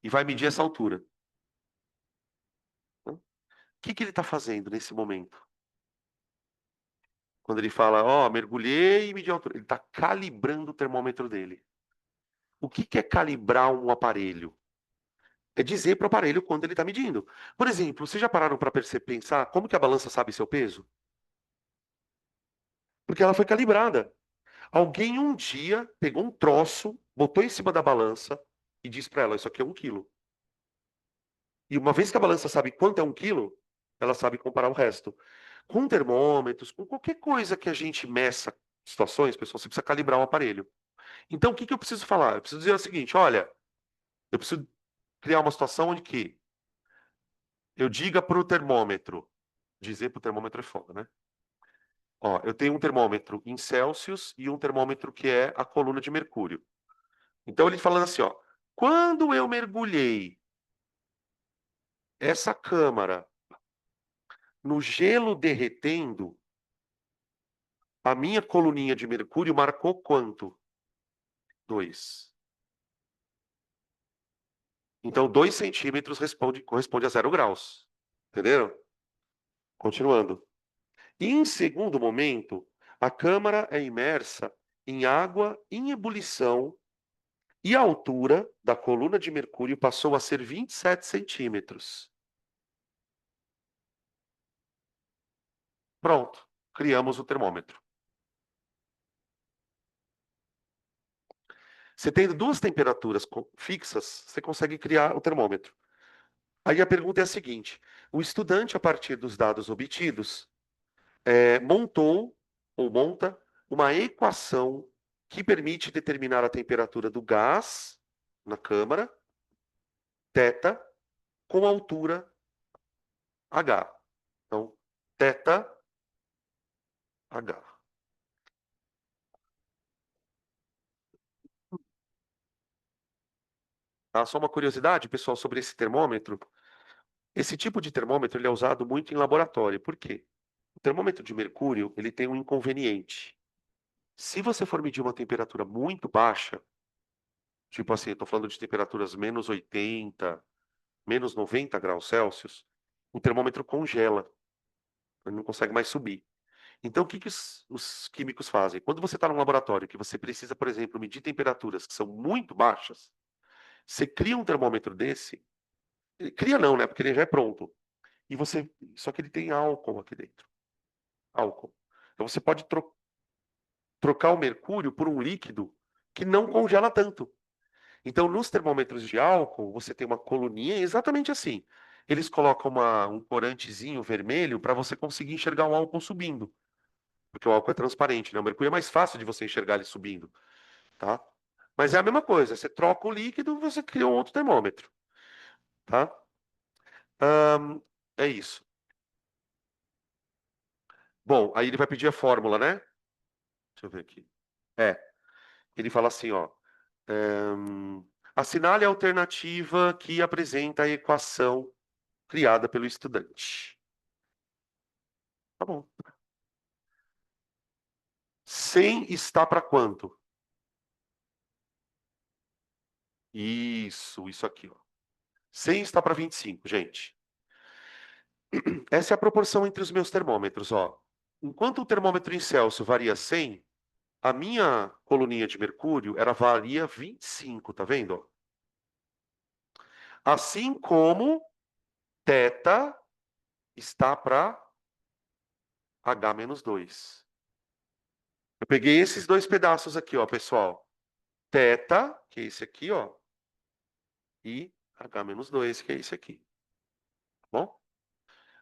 e vai medir essa altura. O que que ele está fazendo nesse momento? Quando ele fala, ó, mergulhei e medi a altura. Ele está calibrando o termômetro dele. O que que é calibrar um aparelho? É dizer para o aparelho quando ele está medindo. Por exemplo, vocês já pararam para pensar como que a balança sabe seu peso? Porque ela foi calibrada. Alguém um dia pegou um troço, botou em cima da balança e disse para ela: Isso aqui é 1 quilo. E uma vez que a balança sabe quanto é 1 quilo, ela sabe comparar o resto. Com termômetros, com qualquer coisa que a gente meça situações, pessoal, você precisa calibrar o aparelho. Então, o que que eu preciso falar? Eu preciso dizer o seguinte: olha, eu preciso criar uma situação onde que eu diga para o termômetro, dizer para o termômetro é foda, né? Ó, eu tenho um termômetro em Celsius e um termômetro que é a coluna de mercúrio. Então ele falando assim, ó, quando eu mergulhei essa câmara no gelo derretendo, a minha coluninha de mercúrio marcou quanto? 2. Então 2 centímetros corresponde a 0 graus. Entenderam? Continuando. E em segundo momento, a câmara é imersa em água em ebulição e a altura da coluna de mercúrio passou a ser 27 centímetros. Pronto, criamos o termômetro. Você tendo duas temperaturas fixas, você consegue criar o termômetro. Aí a pergunta é a seguinte: o estudante, a partir dos dados obtidos, montou ou monta uma equação que permite determinar a temperatura do gás na câmara, θ, com a altura H. Então, θ, H. Tá? Só uma curiosidade, pessoal, sobre esse termômetro. Esse tipo de termômetro ele é usado muito em laboratório. Por quê? O termômetro de mercúrio ele tem um inconveniente. Se você for medir uma temperatura muito baixa, tipo assim, eu estou falando de temperaturas menos 80, menos 90 graus Celsius, o termômetro congela, ele não consegue mais subir. Então, o que que os químicos fazem? Quando você está num laboratório que você precisa, por exemplo, medir temperaturas que são muito baixas, você cria um termômetro desse, cria não, né? Porque ele já é pronto. E você, só que ele tem álcool aqui dentro, álcool. Então você pode trocar o mercúrio por um líquido que não congela tanto. Então, nos termômetros de álcool, você tem uma coluninha exatamente assim. Eles colocam um corantezinho vermelho para você conseguir enxergar o álcool subindo. Porque o álcool é transparente, né? O mercúrio é mais fácil de você enxergar ele subindo, tá? Mas é a mesma coisa. Você troca o líquido, você cria um outro termômetro, tá? Ahn, é isso. Bom, aí ele vai pedir a fórmula, né? Deixa eu ver aqui. É, ele fala assim, ó. Assinale a alternativa que apresenta a equação criada pelo estudante. Tá bom. 100 está para quanto? Isso aqui, ó. 100 está para 25, gente. Essa é a proporção entre os meus termômetros, ó. Enquanto o termômetro em Celsius varia 100, a minha coluninha de mercúrio, ela varia 25, tá vendo? Assim como θ está para H-2. Eu peguei esses dois pedaços aqui, ó, pessoal. Θ, que é esse aqui, ó, e H-2, que é esse aqui. Tá bom?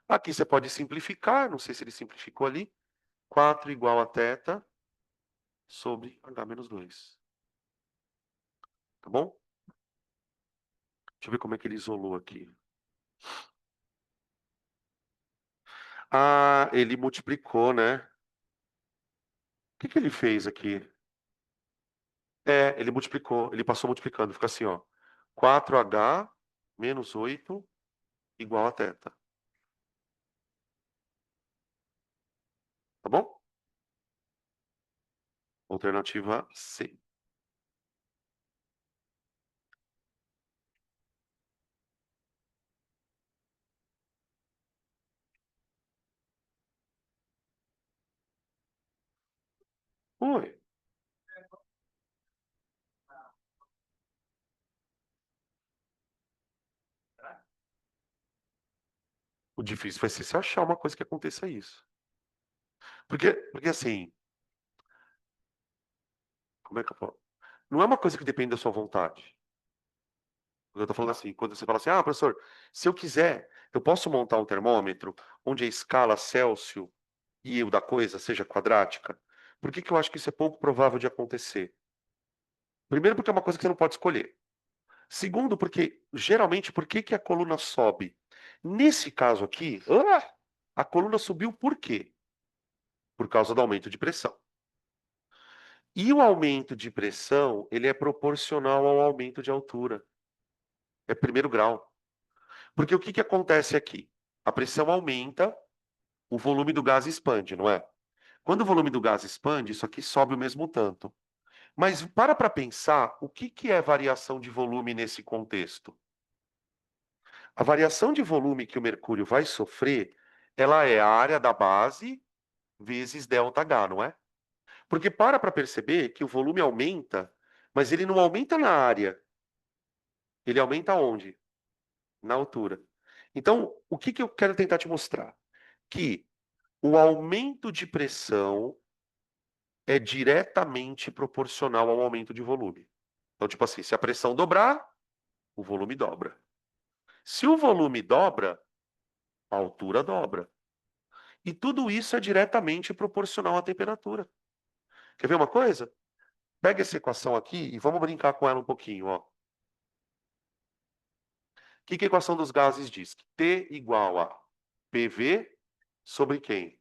Aqui você pode simplificar, não sei se ele simplificou ali. 4 igual a θ sobre H-2. Tá bom? Deixa eu ver como é que ele isolou aqui. Ah, ele multiplicou, né? O que que ele fez aqui? Ele multiplicou, ele passou multiplicando, fica assim, ó. 4H menos 8 igual a θ. Tá bom? Alternativa C. Oi. O difícil vai ser se achar uma coisa que aconteça isso. Porque assim, como é que eu falo? Não é uma coisa que depende da sua vontade. Eu tô falando assim, quando você fala assim, ah, professor, se eu quiser, eu posso montar um termômetro onde a escala Celsius e o da coisa seja quadrática? Por que que eu acho que isso é pouco provável de acontecer? Primeiro, porque é uma coisa que você não pode escolher. Segundo, porque geralmente, por que que a coluna sobe? Nesse caso aqui, a coluna subiu por quê? Por causa do aumento de pressão. E o aumento de pressão, ele é proporcional ao aumento de altura. É primeiro grau. Porque o que que acontece aqui? A pressão aumenta, o volume do gás expande, não é? Quando o volume do gás expande, isso aqui sobe o mesmo tanto. Mas para pensar, o que que é variação de volume nesse contexto? A variação de volume que o mercúrio vai sofrer, ela é a área da base vezes ΔH, não é? Porque para perceber que o volume aumenta, mas ele não aumenta na área, ele aumenta onde? Na altura. Então, o que que eu quero tentar te mostrar? Que o aumento de pressão é diretamente proporcional ao aumento de volume. Então, tipo assim, se a pressão dobrar, o volume dobra. Se o volume dobra, a altura dobra. E tudo isso é diretamente proporcional à temperatura. Quer ver uma coisa? Pega essa equação aqui e vamos brincar com ela um pouquinho, ó. O que que a equação dos gases diz? Que T igual a PV sobre quem?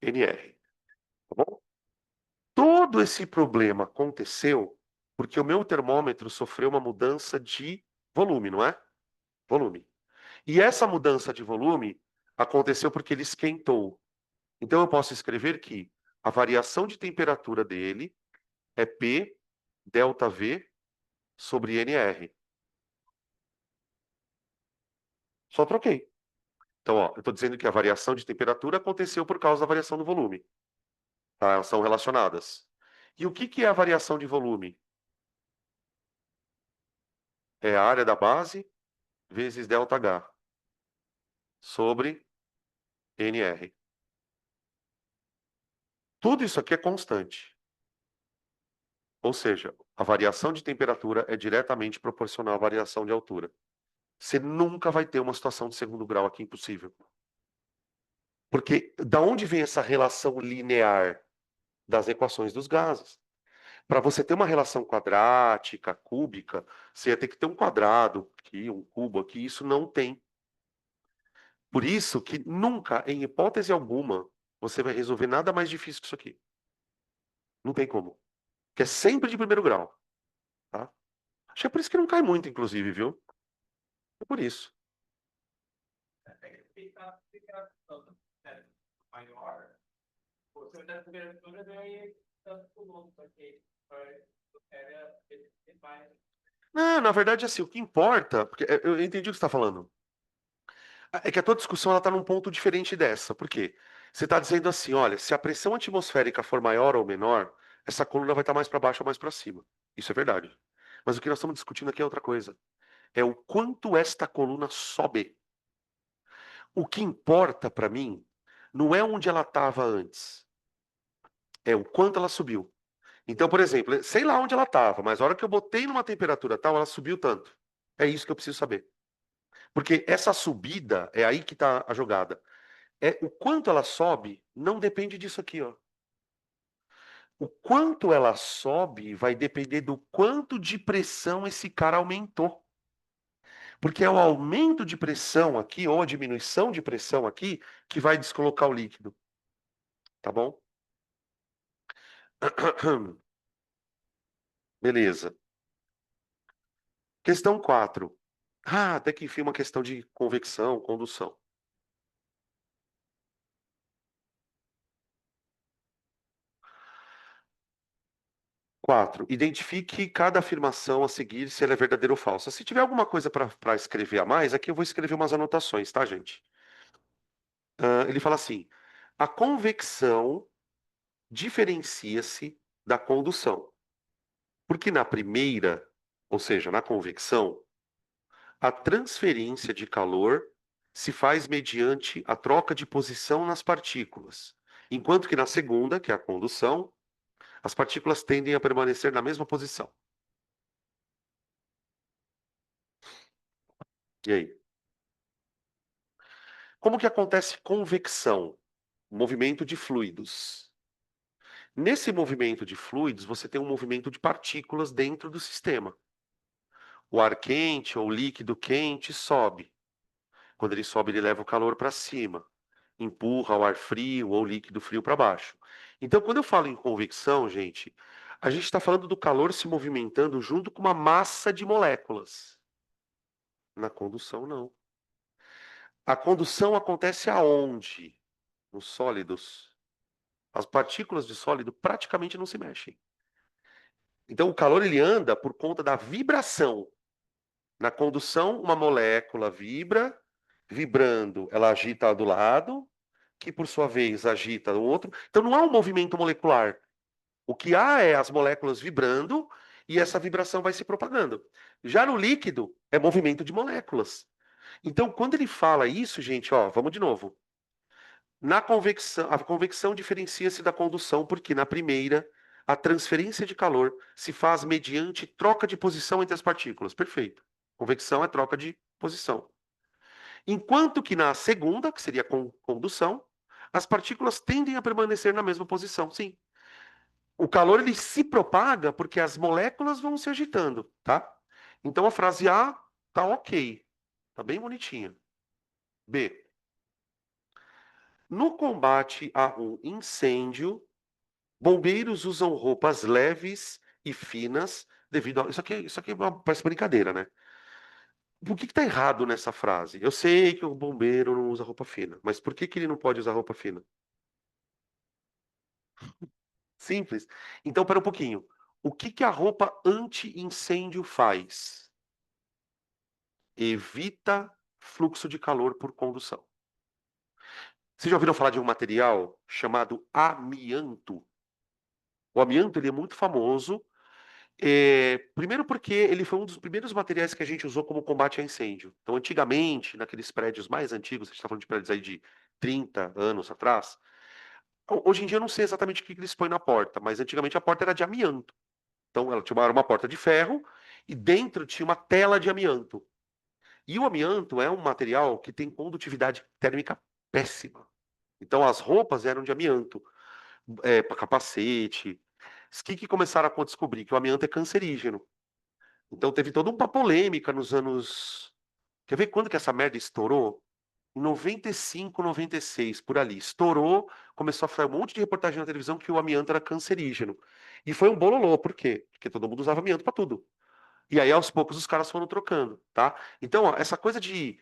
NR, tá bom? Todo esse problema aconteceu porque o meu termômetro sofreu uma mudança de volume, não é? Volume. E essa mudança de volume aconteceu porque ele esquentou. Então eu posso escrever que a variação de temperatura dele é P delta V sobre NR. Só troquei. Então, ó, eu estou dizendo que a variação de temperatura aconteceu por causa da variação do volume. Tá? Elas são relacionadas. E o que que é a variação de volume? É a área da base vezes ΔH sobre NR. Tudo isso aqui é constante. Ou seja, a variação de temperatura é diretamente proporcional à variação de altura. Você nunca vai ter uma situação de segundo grau aqui impossível. Porque da onde vem essa relação linear das equações dos gases? Para você ter uma relação quadrática, cúbica, você ia ter que ter um quadrado aqui, um cubo aqui, isso não tem. Por isso que nunca, em hipótese alguma, você vai resolver nada mais difícil que isso aqui. Não tem como. Que é sempre de primeiro grau, tá? Acho que é por isso que não cai muito, inclusive, viu? É por isso. Não, na verdade, assim, o que importa, porque eu entendi o que você está falando. É que a tua discussão ela está num ponto diferente dessa. Por quê? Você está dizendo assim, olha, se a pressão atmosférica for maior ou menor, essa coluna vai estar mais para baixo ou mais para cima. Isso é verdade. Mas o que nós estamos discutindo aqui é outra coisa. É o quanto esta coluna sobe. O que importa para mim não é onde ela estava antes, é o quanto ela subiu. Então, por exemplo, sei lá onde ela estava, mas a hora que eu botei numa temperatura tal, ela subiu tanto. É isso que eu preciso saber. Porque essa subida é aí que está a jogada. É o quanto ela sobe não depende disso aqui, ó. O quanto ela sobe vai depender do quanto de pressão esse cara aumentou. Porque é o aumento de pressão aqui, ou a diminuição de pressão aqui, que vai descolocar o líquido. Tá bom? Beleza. Questão 4. Ah, até que enfim, uma questão de convecção, condução. 4. Identifique cada afirmação a seguir se ela é verdadeira ou falsa. Se tiver alguma coisa para escrever a mais, aqui eu vou escrever umas anotações, tá, gente? Ele fala assim: a convecção diferencia-se da condução. Porque na primeira, ou seja, na convecção, a transferência de calor se faz mediante a troca de posição nas partículas, enquanto que na segunda, que é a condução, as partículas tendem a permanecer na mesma posição. E aí? Como que acontece convecção? Movimento de fluidos. Nesse movimento de fluidos, você tem um movimento de partículas dentro do sistema. O ar quente ou líquido quente sobe. Quando ele sobe, ele leva o calor para cima, empurra o ar frio ou líquido frio para baixo. Então, quando eu falo em convecção, gente, a gente está falando do calor se movimentando junto com uma massa de moléculas. Na condução, não. A condução acontece aonde? Nos sólidos. As partículas de sólido praticamente não se mexem. Então, o calor ele anda por conta da vibração. Na condução, uma molécula vibra, vibrando, ela agita do lado, que por sua vez agita o outro. Então, não há um movimento molecular. O que há é as moléculas vibrando e essa vibração vai se propagando. Já no líquido, é movimento de moléculas. Então, quando ele fala isso, gente, ó, vamos de novo. Na convecção, a convecção diferencia-se da condução porque na primeira, a transferência de calor se faz mediante troca de posição entre as partículas. Perfeito. Convecção é troca de posição. Enquanto que na segunda, que seria condução, as partículas tendem a permanecer na mesma posição. Sim. O calor ele se propaga porque as moléculas vão se agitando, tá? Então a frase A tá ok, tá bem bonitinha. B. No combate a um incêndio, bombeiros usam roupas leves e finas devido a... Isso aqui parece brincadeira, né? Por que que tá errado nessa frase? Eu sei que o bombeiro não usa roupa fina, mas por que que ele não pode usar roupa fina? Simples. Então, pera um pouquinho. O que que a roupa anti-incêndio faz? Evita fluxo de calor por condução. Vocês já ouviram falar de um material chamado amianto? O amianto ele é muito famoso. Primeiro porque ele foi um dos primeiros materiais que a gente usou como combate a incêndio. Então, antigamente, naqueles prédios mais antigos, a gente está falando de prédios aí de 30 anos atrás, hoje em dia eu não sei exatamente o que que eles põem na porta, mas antigamente a porta era de amianto. Então, ela tinha era uma porta de ferro e dentro tinha uma tela de amianto. E o amianto é um material que tem condutividade térmica péssima. Então, as roupas eram de amianto, para capacete. O que começaram a descobrir? Que o amianto é cancerígeno. Então teve toda uma polêmica nos anos. Quer ver quando que essa merda estourou? Em 95, 96, por ali. Estourou, começou a sair um monte de reportagem na televisão que o amianto era cancerígeno. E foi um bololô, por quê? Porque todo mundo usava amianto para tudo. E aí, aos poucos, os caras foram trocando, tá? Então, ó, essa coisa de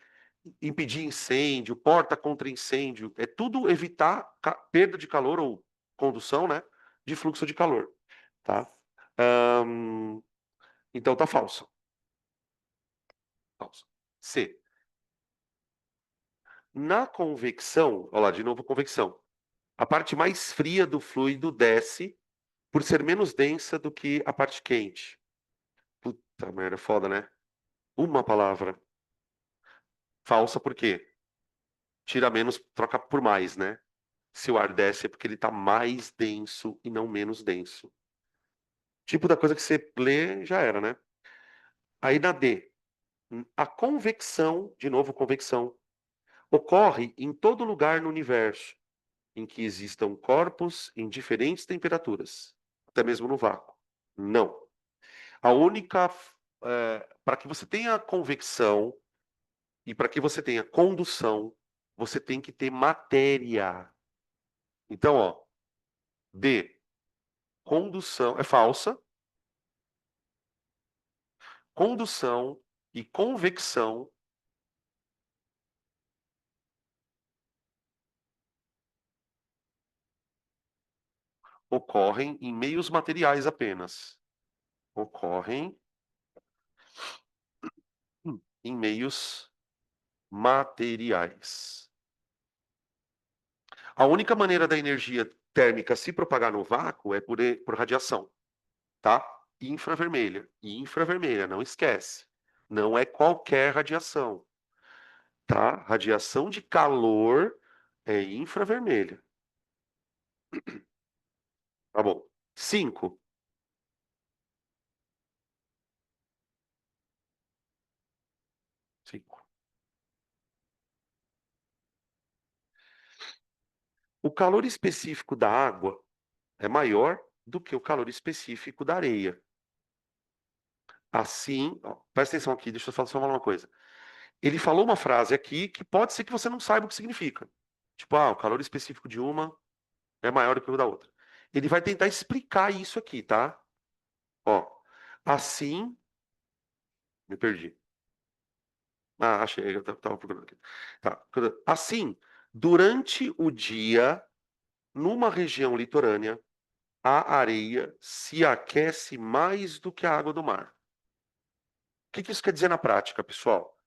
impedir incêndio, porta contra incêndio, é tudo evitar perda de calor ou condução, né? De fluxo de calor, tá? Ahn, então tá falso. Falso. C. Na convecção, olha lá, de novo convecção. A parte mais fria do fluido desce por ser menos densa do que a parte quente. Puta merda, foda, né? Uma palavra. Falsa por quê? Tira menos, troca por mais, né? Se o ar desce é porque ele está mais denso e não menos denso. Tipo da coisa que você lê, já era, né? Aí na D, a convecção, de novo convecção, ocorre em todo lugar no universo em que existam corpos em diferentes temperaturas, até mesmo no vácuo. Não. A única. Para que você tenha convecção e para que você tenha condução, você tem que ter matéria. Então, ó, D, condução, é falsa. Condução e convecção ocorrem em meios materiais apenas. Ocorrem em meios materiais. A única maneira da energia térmica se propagar no vácuo é por radiação, tá? Infravermelha. Infravermelha, não esquece. Não é qualquer radiação, tá? Radiação de calor é infravermelha. Tá bom. 5. O calor específico da água é maior do que o calor específico da areia. Assim, ó, presta atenção aqui, deixa eu só falar uma coisa. Ele falou uma frase aqui que pode ser que você não saiba o que significa. Tipo, o calor específico de uma é maior do que o da outra. Ele vai tentar explicar isso aqui, tá? Ó, assim, me perdi. Achei, eu tava procurando aqui. Tá. Assim, durante o dia, numa região litorânea, a areia se aquece mais do que a água do mar. O que que isso quer dizer na prática, pessoal?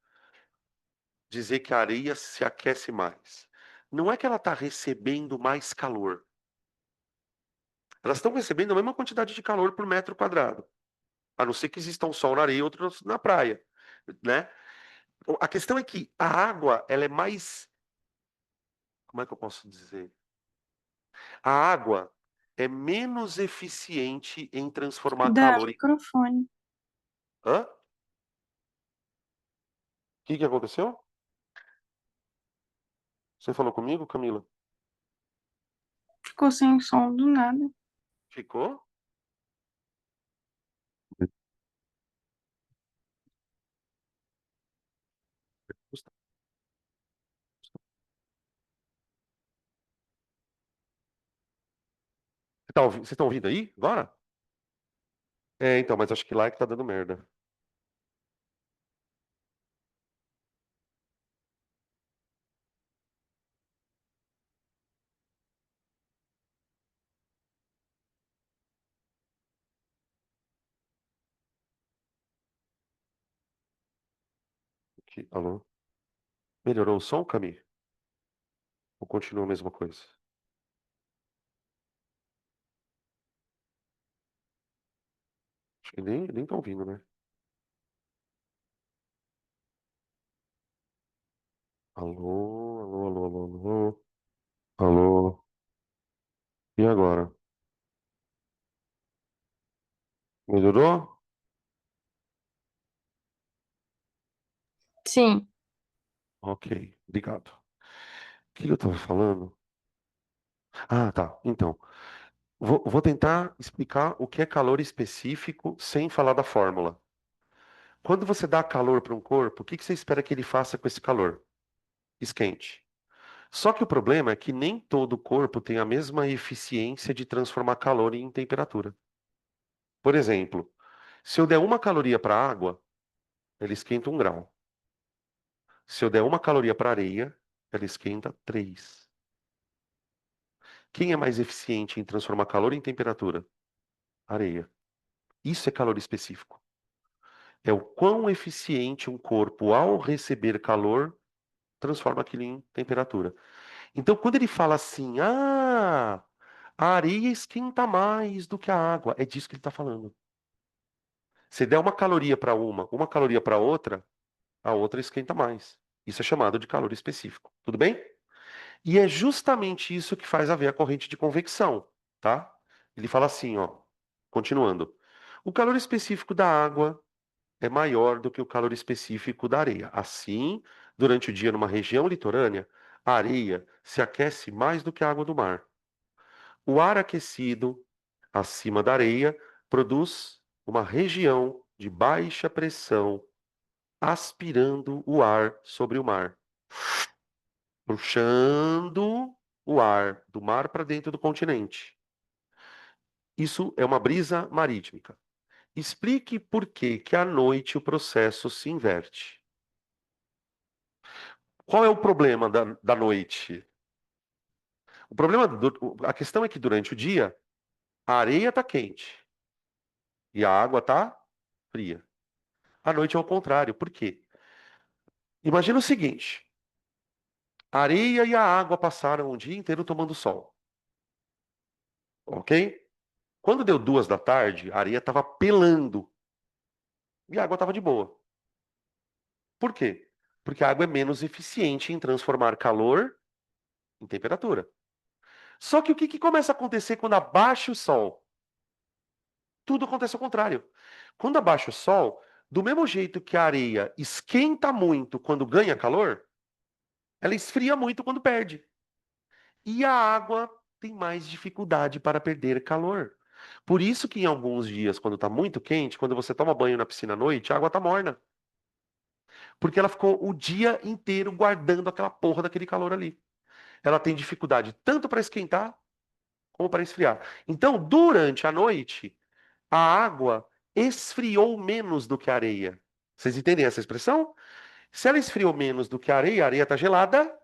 Dizer que a areia se aquece mais. Não é que ela está recebendo mais calor. Elas estão recebendo a mesma quantidade de calor por metro quadrado. A não ser que exista um sol na areia e outro na praia, né? A questão é que a água, ela é mais, como é que eu posso dizer? A água é menos eficiente em transformar Cuidado, calor em... microfone. Hã? O que aconteceu? Você falou comigo, Camila? Ficou sem som do nada. Ficou? Você vocês estão ouvindo aí agora? É, então, mas acho que lá é que tá dando merda. Aqui, alô? Melhorou o som, Cami? Ou continua a mesma coisa? Acho que nem estão ouvindo, né? Alô, alô, alô, alô, alô. Alô. E agora? Melhorou? Sim, Ok, obrigado. O que eu tava falando? Tá. Então, vou tentar explicar o que é calor específico sem falar da fórmula. Quando você dá calor para um corpo, o que que você espera que ele faça com esse calor? Esquente. Só que o problema é que nem todo corpo tem a mesma eficiência de transformar calor em temperatura. Por exemplo, se eu der uma caloria para a água, ela esquenta 1 grau. Se eu der uma caloria para a areia, ela esquenta 3. Quem é mais eficiente em transformar calor em temperatura? Areia. Isso é calor específico. É o quão eficiente um corpo, ao receber calor, transforma aquilo em temperatura. Então, quando ele fala assim, a areia esquenta mais do que a água, é disso que ele está falando. Se der uma caloria para uma caloria para outra, a outra esquenta mais. Isso é chamado de calor específico. Tudo bem? E é justamente isso que faz haver a corrente de convecção, tá? Ele fala assim, ó, continuando. O calor específico da água é maior do que o calor específico da areia. Assim, durante o dia numa região litorânea, a areia se aquece mais do que a água do mar. O ar aquecido acima da areia produz uma região de baixa pressão aspirando o ar sobre o mar, puxando o ar do mar para dentro do continente. Isso é uma brisa marítmica. Explique por que que à noite o processo se inverte. Qual é o problema da noite? O problema, a questão é que durante o dia a areia está quente e a água está fria. À noite é o contrário. Por quê? Imagina o seguinte: a areia e a água passaram o dia inteiro tomando sol, ok? Quando deu 2 da tarde, a areia estava pelando e a água estava de boa. Por quê? Porque a água é menos eficiente em transformar calor em temperatura. Só que o que começa a acontecer quando abaixa o sol? Tudo acontece ao contrário. Quando abaixa o sol, do mesmo jeito que a areia esquenta muito quando ganha calor, ela esfria muito quando perde. E a água tem mais dificuldade para perder calor. Por isso que em alguns dias, quando está muito quente, quando você toma banho na piscina à noite, a água está morna. Porque ela ficou o dia inteiro guardando aquela porra daquele calor ali. Ela tem dificuldade tanto para esquentar como para esfriar. Então, durante a noite, a água esfriou menos do que a areia. Vocês entendem essa expressão? Se ela esfriou menos do que a areia está gelada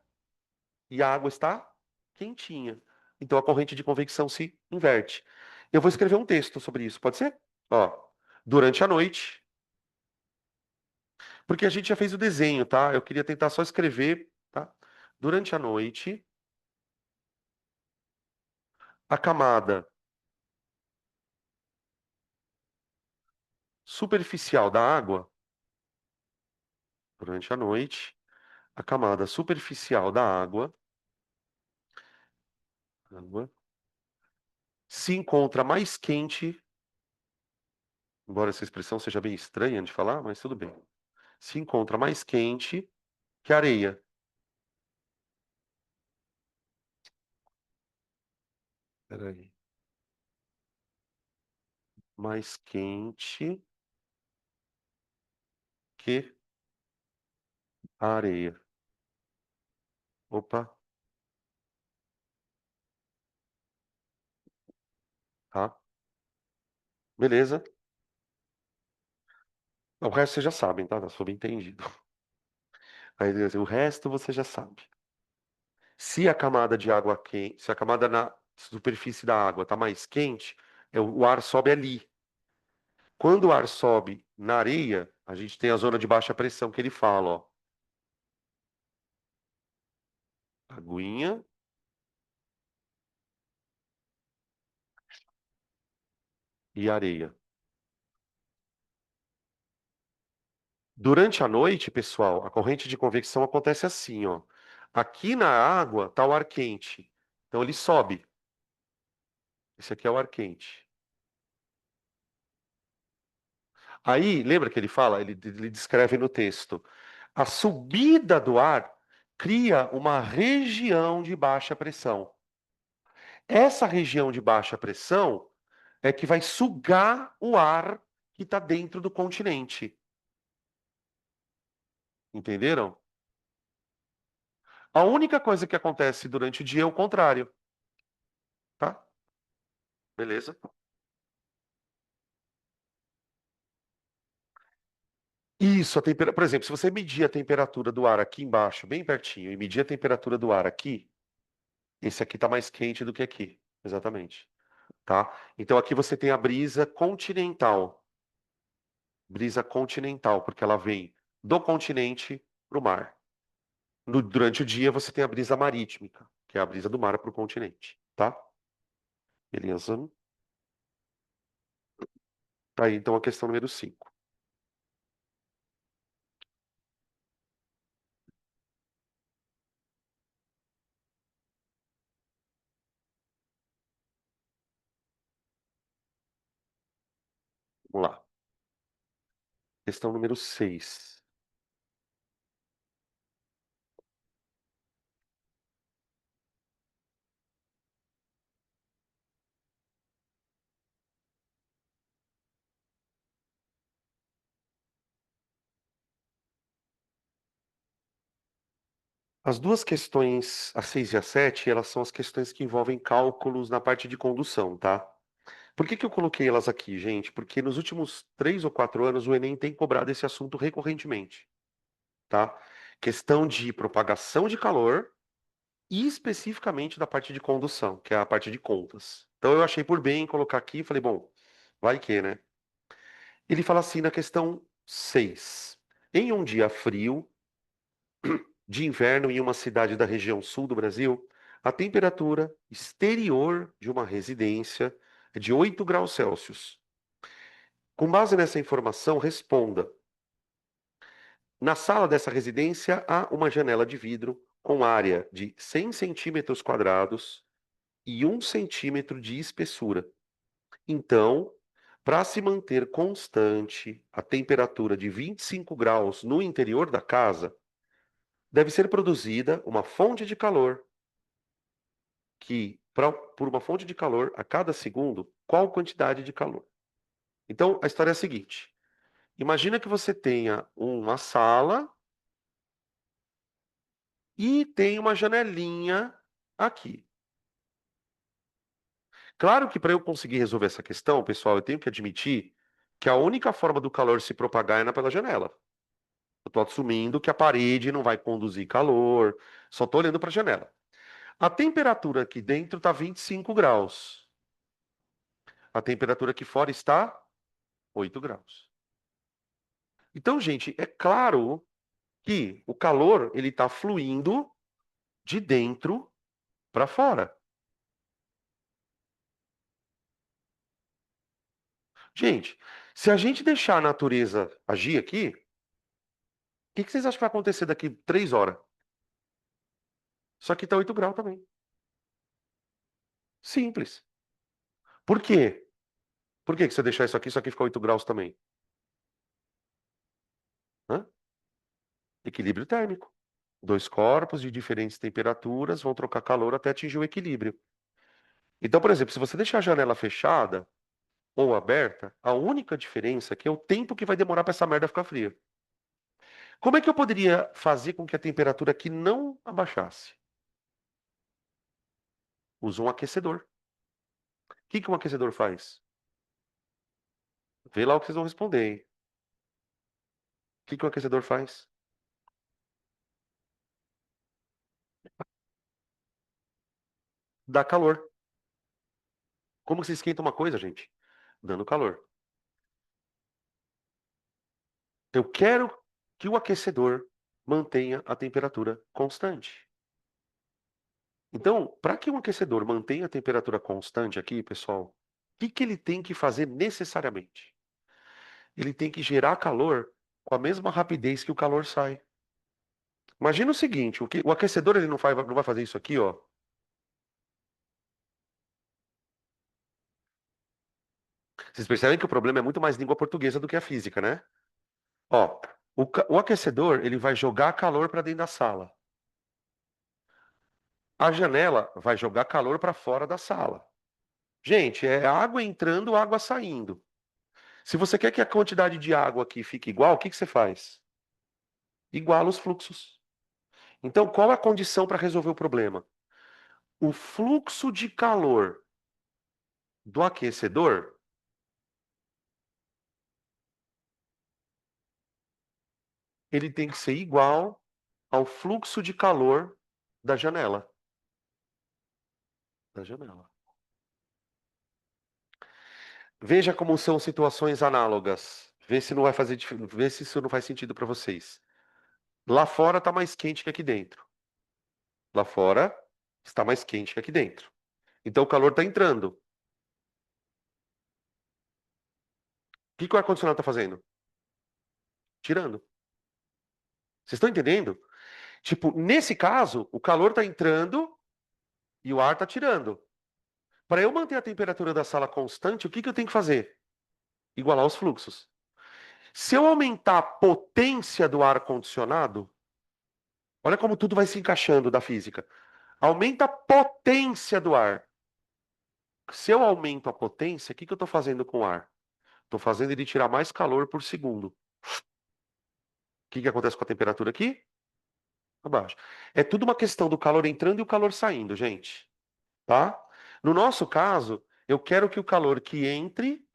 e a água está quentinha. Então a corrente de convecção se inverte. Eu vou escrever um texto sobre isso, pode ser? Ó, durante a noite, porque a gente já fez o desenho, tá? Eu queria tentar só escrever, tá? Durante a noite, a camada superficial da água, durante a noite, a camada superficial da água se encontra mais quente, embora essa expressão seja bem estranha de falar, mas tudo bem. Se encontra mais quente que a areia. Peraí. Mais quente que a areia. Opa, tá. Beleza. O resto vocês já sabem, tá? Tá subentendido. Aí, o resto você já sabe. Se a camada de água quente, se a camada na superfície da água está mais quente, o ar sobe ali. Quando o ar sobe na areia, a gente tem a zona de baixa pressão que ele fala, ó. Aguinha e areia. Durante a noite, pessoal, a corrente de convecção acontece assim, ó. Aqui na água está o ar quente. Então ele sobe. Esse aqui é o ar quente. Aí, lembra que ele fala? Ele descreve no texto. A subida do ar cria uma região de baixa pressão. Essa região de baixa pressão é que vai sugar o ar que está dentro do continente. Entenderam? A única coisa que acontece durante o dia é o contrário, tá? Beleza? Isso, por exemplo, se você medir a temperatura do ar aqui embaixo, bem pertinho, e medir a temperatura do ar aqui, esse aqui está mais quente do que aqui. Exatamente. Tá? Então aqui você tem a brisa continental. Brisa continental, porque ela vem do continente para o mar. Durante o dia você tem a brisa marítima, que é a brisa do mar para o continente, tá? Beleza? Tá aí então a questão número 5. Vamos lá. Questão número 6. As duas questões, a 6 e a 7, elas são as questões que envolvem cálculos na parte de condução, tá? Por que que eu coloquei elas aqui, gente? Porque nos últimos 3 ou 4 anos o Enem tem cobrado esse assunto recorrentemente, tá? Questão de propagação de calor e especificamente da parte de condução, que é a parte de contas. Então eu achei por bem colocar aqui e falei, bom, vai que, né? Ele fala assim na questão 6. Em um dia frio, de inverno em uma cidade da região sul do Brasil, a temperatura exterior de uma residência é de 8 graus Celsius. Com base nessa informação, responda. Na sala dessa residência há uma janela de vidro com área de 100 centímetros quadrados e 1 centímetro de espessura. Então, para se manter constante a temperatura de 25 graus no interior da casa, deve ser produzida uma fonte de calor que por uma fonte de calor a cada segundo, qual quantidade de calor? Então, a história é a seguinte: imagina que você tenha uma sala e tem uma janelinha aqui. Claro que para eu conseguir resolver essa questão, pessoal, eu tenho que admitir que a única forma do calor se propagar é pela janela. Eu estou assumindo que a parede não vai conduzir calor, só estou olhando para a janela. A temperatura aqui dentro está 25 graus. A temperatura aqui fora está 8 graus. Então, gente, é claro que o calor ele está fluindo de dentro para fora. Gente, se a gente deixar a natureza agir aqui, o que vocês acham que vai acontecer daqui 3 horas? Só que está 8 graus também. Simples. Por quê? Por que que se eu deixar isso aqui fica 8 graus também? Hã? Equilíbrio térmico. Dois corpos de diferentes temperaturas vão trocar calor até atingir o equilíbrio. Então, por exemplo, se você deixar a janela fechada ou aberta, a única diferença aqui é o tempo que vai demorar para essa merda ficar fria. Como é que eu poderia fazer com que a temperatura aqui não abaixasse? Usa um aquecedor. O que que um aquecedor faz? Vê lá o que vocês vão responder, hein? O que que um aquecedor faz? Dá calor. Como que se esquenta uma coisa, gente? Dando calor. Eu quero que o aquecedor mantenha a temperatura constante. Então, para que um aquecedor mantenha a temperatura constante aqui, pessoal, o que que ele tem que fazer necessariamente? Ele tem que gerar calor com a mesma rapidez que o calor sai. Imagina o seguinte, o aquecedor ele não vai fazer isso aqui, ó. Vocês percebem que o problema é muito mais língua portuguesa do que a física, né? Ó, o aquecedor ele vai jogar calor para dentro da sala. A janela vai jogar calor para fora da sala. Gente, é água entrando, água saindo. Se você quer que a quantidade de água aqui fique igual, o que que você faz? Iguala os fluxos. Então, qual é a condição para resolver o problema? O fluxo de calor do aquecedor, ele tem que ser igual ao fluxo de calor da janela. Da janela. Veja como são situações análogas. Vê se isso não faz sentido para vocês. Lá fora está mais quente que aqui dentro. Lá fora está mais quente que aqui dentro. Então o calor está entrando. O que que o ar-condicionado está fazendo? Tirando. Vocês estão entendendo? Tipo, nesse caso, o calor está entrando e o ar está tirando. Para eu manter a temperatura da sala constante, o que que eu tenho que fazer? Igualar os fluxos. Se eu aumentar a potência do ar-condicionado, olha como tudo vai se encaixando da física. Aumenta a potência do ar. Se eu aumento a potência, o que que eu estou fazendo com o ar? Estou fazendo ele tirar mais calor por segundo. O que que acontece com a temperatura aqui? Abaixo. É tudo uma questão do calor entrando e o calor saindo, gente. Tá? No nosso caso, eu quero que o calor que entre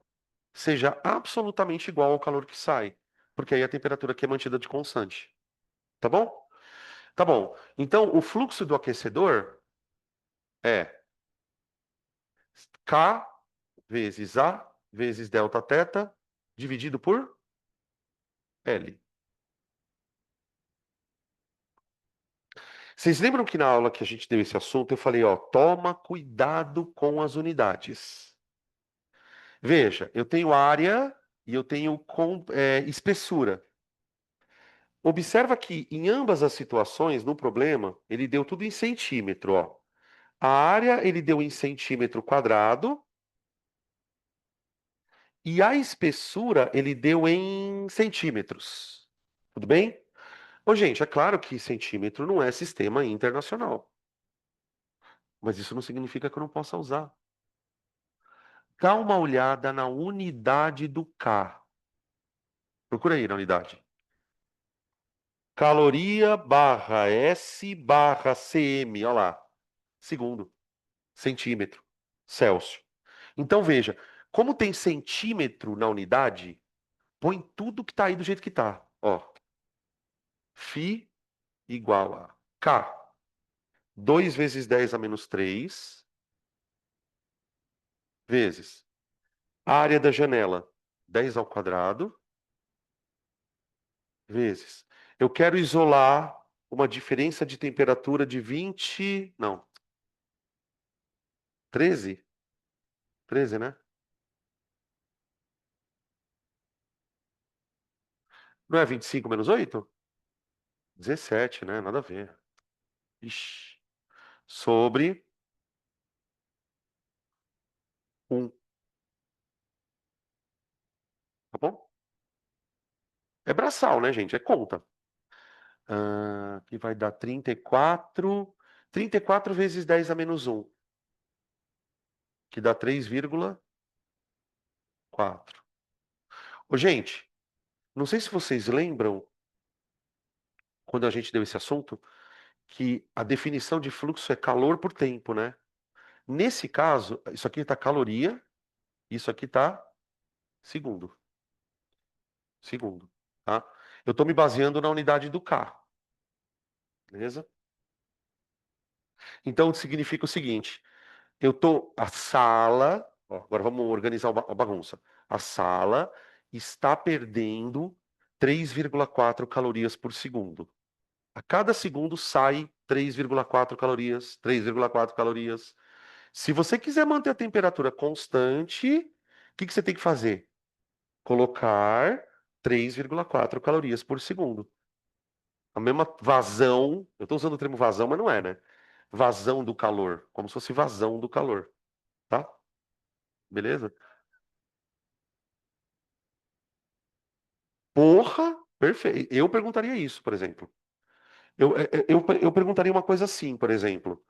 seja absolutamente igual ao calor que sai, porque aí a temperatura aqui é mantida de constante. Tá bom? Tá bom. Então, o fluxo do aquecedor é K vezes A vezes delta θ dividido por L. Vocês lembram que na aula que a gente deu esse assunto, eu falei, ó, toma cuidado com as unidades. Veja, eu tenho área e eu tenho espessura. Observa que em ambas as situações, no problema, ele deu tudo em centímetro, ó. A área ele deu em centímetro quadrado e a espessura ele deu em centímetros. Tudo bem? Ô, gente, é claro que centímetro não é sistema internacional. Mas isso não significa que eu não possa usar. Dá uma olhada na unidade do K. Procura aí na unidade. Caloria barra S barra cm. Olha lá. Segundo. Centímetro. Celsius. Então veja, como tem centímetro na unidade, põe tudo que está aí do jeito que está. Ó, Φ igual a K. 2 vezes 10 a menos 3 vezes a área da janela, 10 ao quadrado, vezes. Eu quero isolar uma diferença de temperatura de 20, não, 13? 13, né? Não é 25 menos 8? 17, né? Nada a ver. Ixi. Sobre 1, tá bom? É braçal, né, gente? É conta. Que vai dar 34. 34 vezes 10 a menos 1, que dá 3,4. Ô, gente, não sei se vocês lembram, quando a gente deu esse assunto, que a definição de fluxo é calor por tempo, né? Nesse caso, isso aqui está caloria, isso aqui está segundo. Segundo, tá? Eu estou me baseando na unidade do K, beleza? Então, significa o seguinte, a sala, ó, agora vamos organizar a bagunça. A sala está perdendo 3,4 calorias por segundo. A cada segundo sai 3,4 calorias, 3,4 calorias. Se você quiser manter a temperatura constante, o que que você tem que fazer? Colocar 3,4 calorias por segundo. A mesma vazão, eu estou usando o termo vazão, mas não é, né? Vazão do calor, como se fosse vazão do calor, tá? Beleza? Porra, perfeito. Eu perguntaria isso, por exemplo. Eu perguntaria uma coisa assim, por exemplo.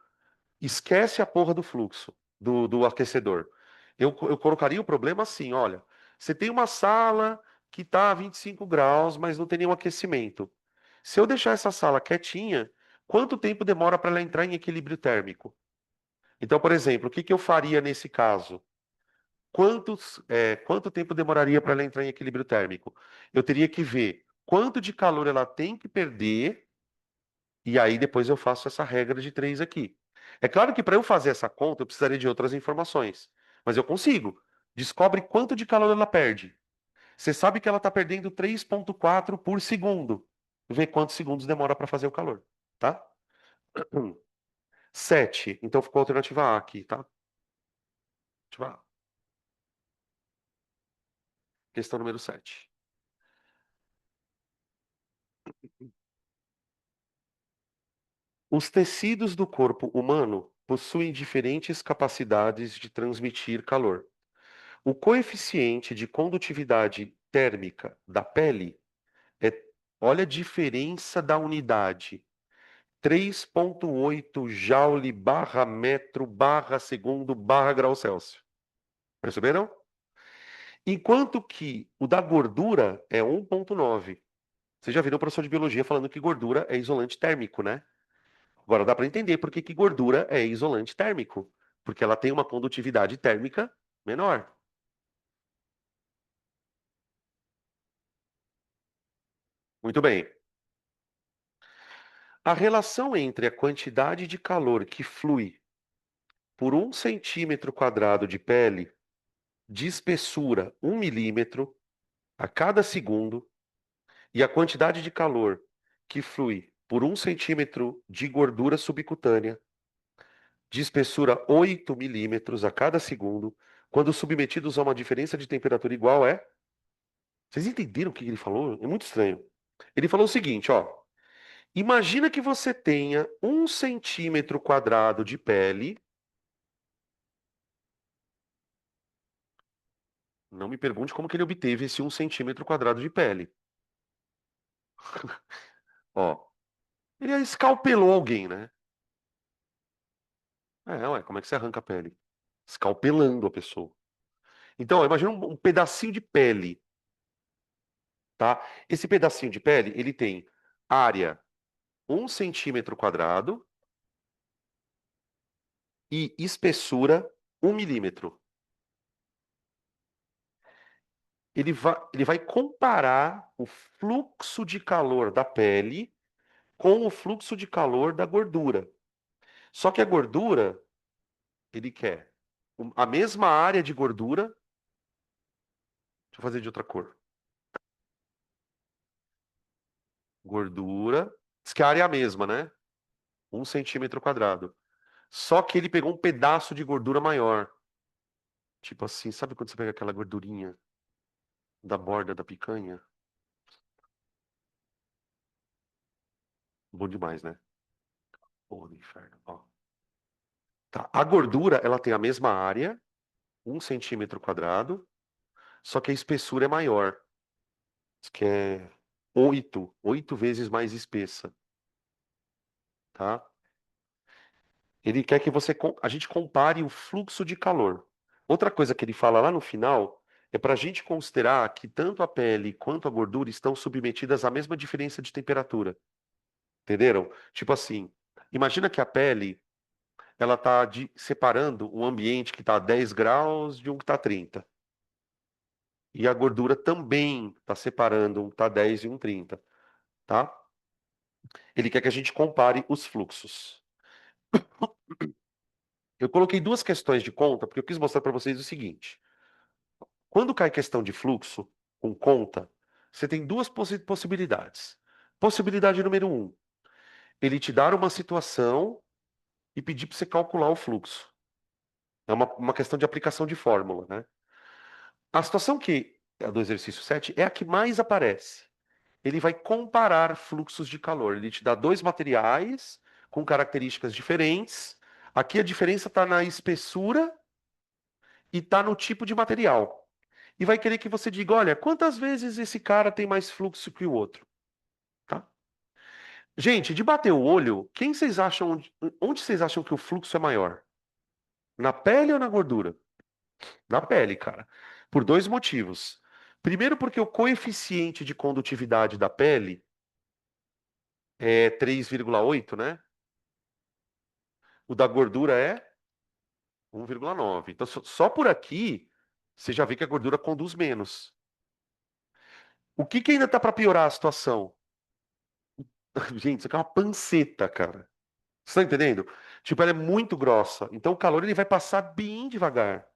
Esquece a porra do fluxo do aquecedor. Eu colocaria o problema assim, olha, você tem uma sala que está a 25 graus, mas não tem nenhum aquecimento. Se eu deixar essa sala quietinha, quanto tempo demora para ela entrar em equilíbrio térmico? Então, por exemplo, o que que eu faria nesse caso? Quanto tempo demoraria para ela entrar em equilíbrio térmico? Eu teria que ver quanto de calor ela tem que perder, e aí depois eu faço essa regra de 3 aqui. É claro que para eu fazer essa conta, eu precisaria de outras informações, mas eu consigo. Descobre quanto de calor ela perde. Você sabe que ela está perdendo 3,4 por segundo. Vê quantos segundos demora para fazer o calor, tá? 7. Então ficou a alternativa A aqui, tá? Alternativa A. Questão número 7. Os tecidos do corpo humano possuem diferentes capacidades de transmitir calor. O coeficiente de condutividade térmica da pele é, olha a diferença da unidade, 3,8 joule barra metro barra segundo barra grau Celsius. Perceberam? Enquanto que o da gordura é 1,9. Você já viram o professor de biologia falando que gordura é isolante térmico, né? Agora dá para entender por que que gordura é isolante térmico. Porque ela tem uma condutividade térmica menor. Muito bem. A relação entre a quantidade de calor que flui por 1 centímetro quadrado de pele de espessura 1 milímetro a cada segundo e a quantidade de calor que flui por 1 centímetro de gordura subcutânea de espessura 8 milímetros a cada segundo, quando submetidos a uma diferença de temperatura igual é. Vocês entenderam o que ele falou? É muito estranho. Ele falou o seguinte, ó. Imagina que você tenha 1 centímetro quadrado de pele. Não me pergunte como que ele obteve esse 1 centímetro quadrado de pele. Ó, ele escalpelou alguém, né? É, ué, como é que você arranca a pele? Escalpelando a pessoa. Então, ó, imagina um pedacinho de pele, tá? Esse pedacinho de pele, ele tem área 1 centímetro quadrado e espessura 1 milímetro. Ele vai comparar o fluxo de calor da pele com o fluxo de calor da gordura. Só que a gordura, ele quer a mesma área de gordura. Deixa eu fazer de outra cor. Gordura. Diz que a área é a mesma, né? 1 centímetro quadrado. Só que ele pegou um pedaço de gordura maior. Tipo assim, sabe quando você pega aquela gordurinha da borda da picanha? Bom demais, né? Porra do inferno. Ó. Tá. A gordura, ela tem a mesma área, 1 centímetro quadrado, só que a espessura é maior. Diz que é oito vezes mais espessa, tá? Ele quer que a gente compare o fluxo de calor. Outra coisa que ele fala lá no final é para a gente considerar que tanto a pele quanto a gordura estão submetidas à mesma diferença de temperatura. Entenderam? Tipo assim, imagina que a pele ela está separando um ambiente que está a 10 graus de um que está a 30. E a gordura também está separando um que está a 10 e um 30, tá? Ele quer que a gente compare os fluxos. Eu coloquei duas questões de conta porque eu quis mostrar para vocês o seguinte. Quando cai questão de fluxo com conta, você tem duas possibilidades. Possibilidade número um, ele te dar uma situação e pedir para você calcular o fluxo. É uma questão de aplicação de fórmula, né? A situação que é a do exercício 7 é a que mais aparece. Ele vai comparar fluxos de calor. Ele te dá dois materiais com características diferentes. Aqui a diferença está na espessura e está no tipo de material. E vai querer que você diga, olha, quantas vezes esse cara tem mais fluxo que o outro, tá? Gente, de bater o olho, quem vocês acham, onde vocês acham que o fluxo é maior? Na pele ou na gordura? Na pele, cara. Por dois motivos. Primeiro, porque o coeficiente de condutividade da pele é 3,8, né? O da gordura é 1,9. Então, só por aqui, você já vê que a gordura conduz menos. O que que ainda tá para piorar a situação? Gente, isso aqui é uma panceta, cara. Você tá entendendo? Tipo, ela é muito grossa. Então, o calor ele vai passar bem devagar.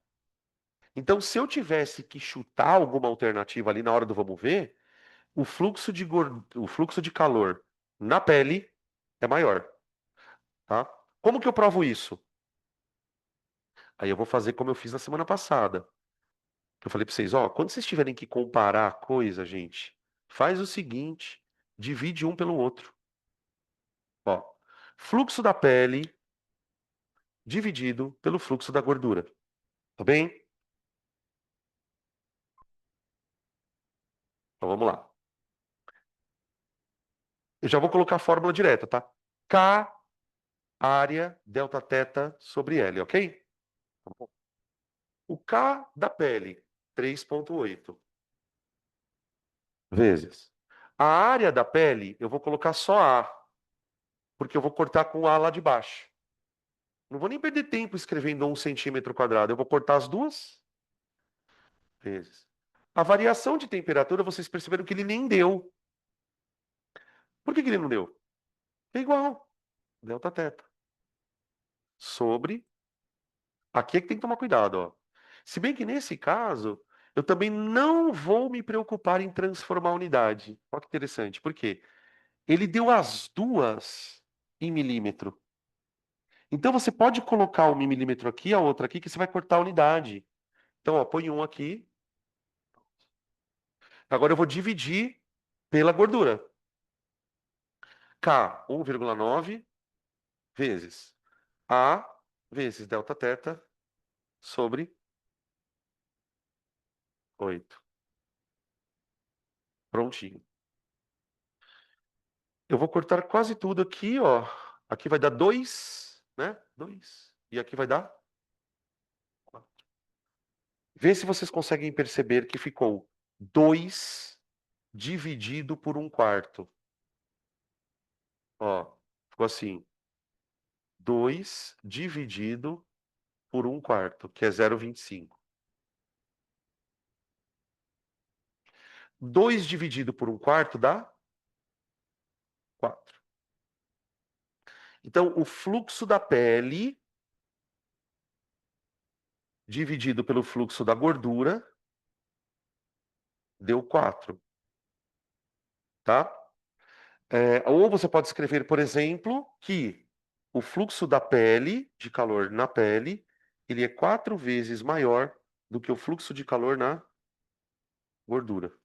Então, se eu tivesse que chutar alguma alternativa ali na hora do vamos ver, o fluxo de calor na pele é maior, tá? Como que eu provo isso? Aí eu vou fazer como eu fiz na semana passada. Eu falei para vocês, ó, quando vocês tiverem que comparar a coisa, gente, faz o seguinte, divide um pelo outro. Ó, fluxo da pele dividido pelo fluxo da gordura, tá bem? Então vamos lá. Eu já vou colocar a fórmula direta, tá? K área delta teta sobre L, ok? Tá bom. O K da pele, 3,8 vezes. A área da pele, eu vou colocar só A, porque eu vou cortar com A lá de baixo. Não vou nem perder tempo escrevendo 1 centímetro quadrado, eu vou cortar as duas vezes. A variação de temperatura, vocês perceberam que ele nem deu. Por que que ele não deu? É igual, delta teta. Sobre. Aqui é que tem que tomar cuidado, ó. Se bem que nesse caso, eu também não vou me preocupar em transformar a unidade. Olha que interessante. Por quê? Ele deu as duas em milímetro. Então você pode colocar uma em milímetro aqui, a outra aqui, que você vai cortar a unidade. Então, ó, põe um aqui. Agora eu vou dividir pela gordura. K, 1,9 vezes A vezes delta teta sobre 8. Prontinho. Eu vou cortar quase tudo aqui, ó. Aqui vai dar 2, né? 2. E aqui vai dar 4. Vê se vocês conseguem perceber que ficou 2 dividido por 1/4. Ó, ficou assim. 2 dividido por 1/4, que é 0,25. 2 dividido por 1/4 dá 4. Então, o fluxo da pele dividido pelo fluxo da gordura deu 4, tá? Ou você pode escrever, por exemplo, que o fluxo da pele, de calor na pele, ele é 4 vezes maior do que o fluxo de calor na gordura.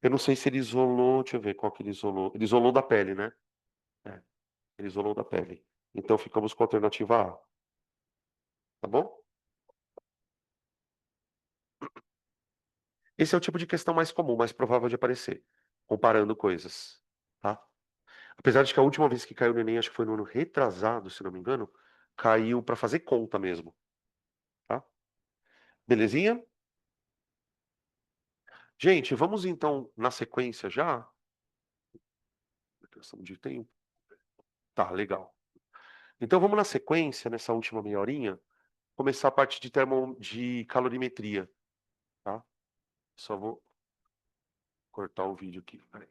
Eu não sei se ele isolou, deixa eu ver qual que ele isolou. Ele isolou da pele, né? É, ele isolou da pele. Então ficamos com a alternativa A, tá bom? Esse é o tipo de questão mais comum, mais provável de aparecer, comparando coisas, tá? Apesar de que a última vez que caiu no Enem, acho que foi no ano retrasado, se não me engano, caiu para fazer conta mesmo, tá? Belezinha? Gente, vamos então na sequência já. Questão de tempo. Tá, legal. Então vamos na sequência, nessa última meia horinha, começar a parte de calorimetria, tá? Só vou cortar o vídeo aqui. Peraí.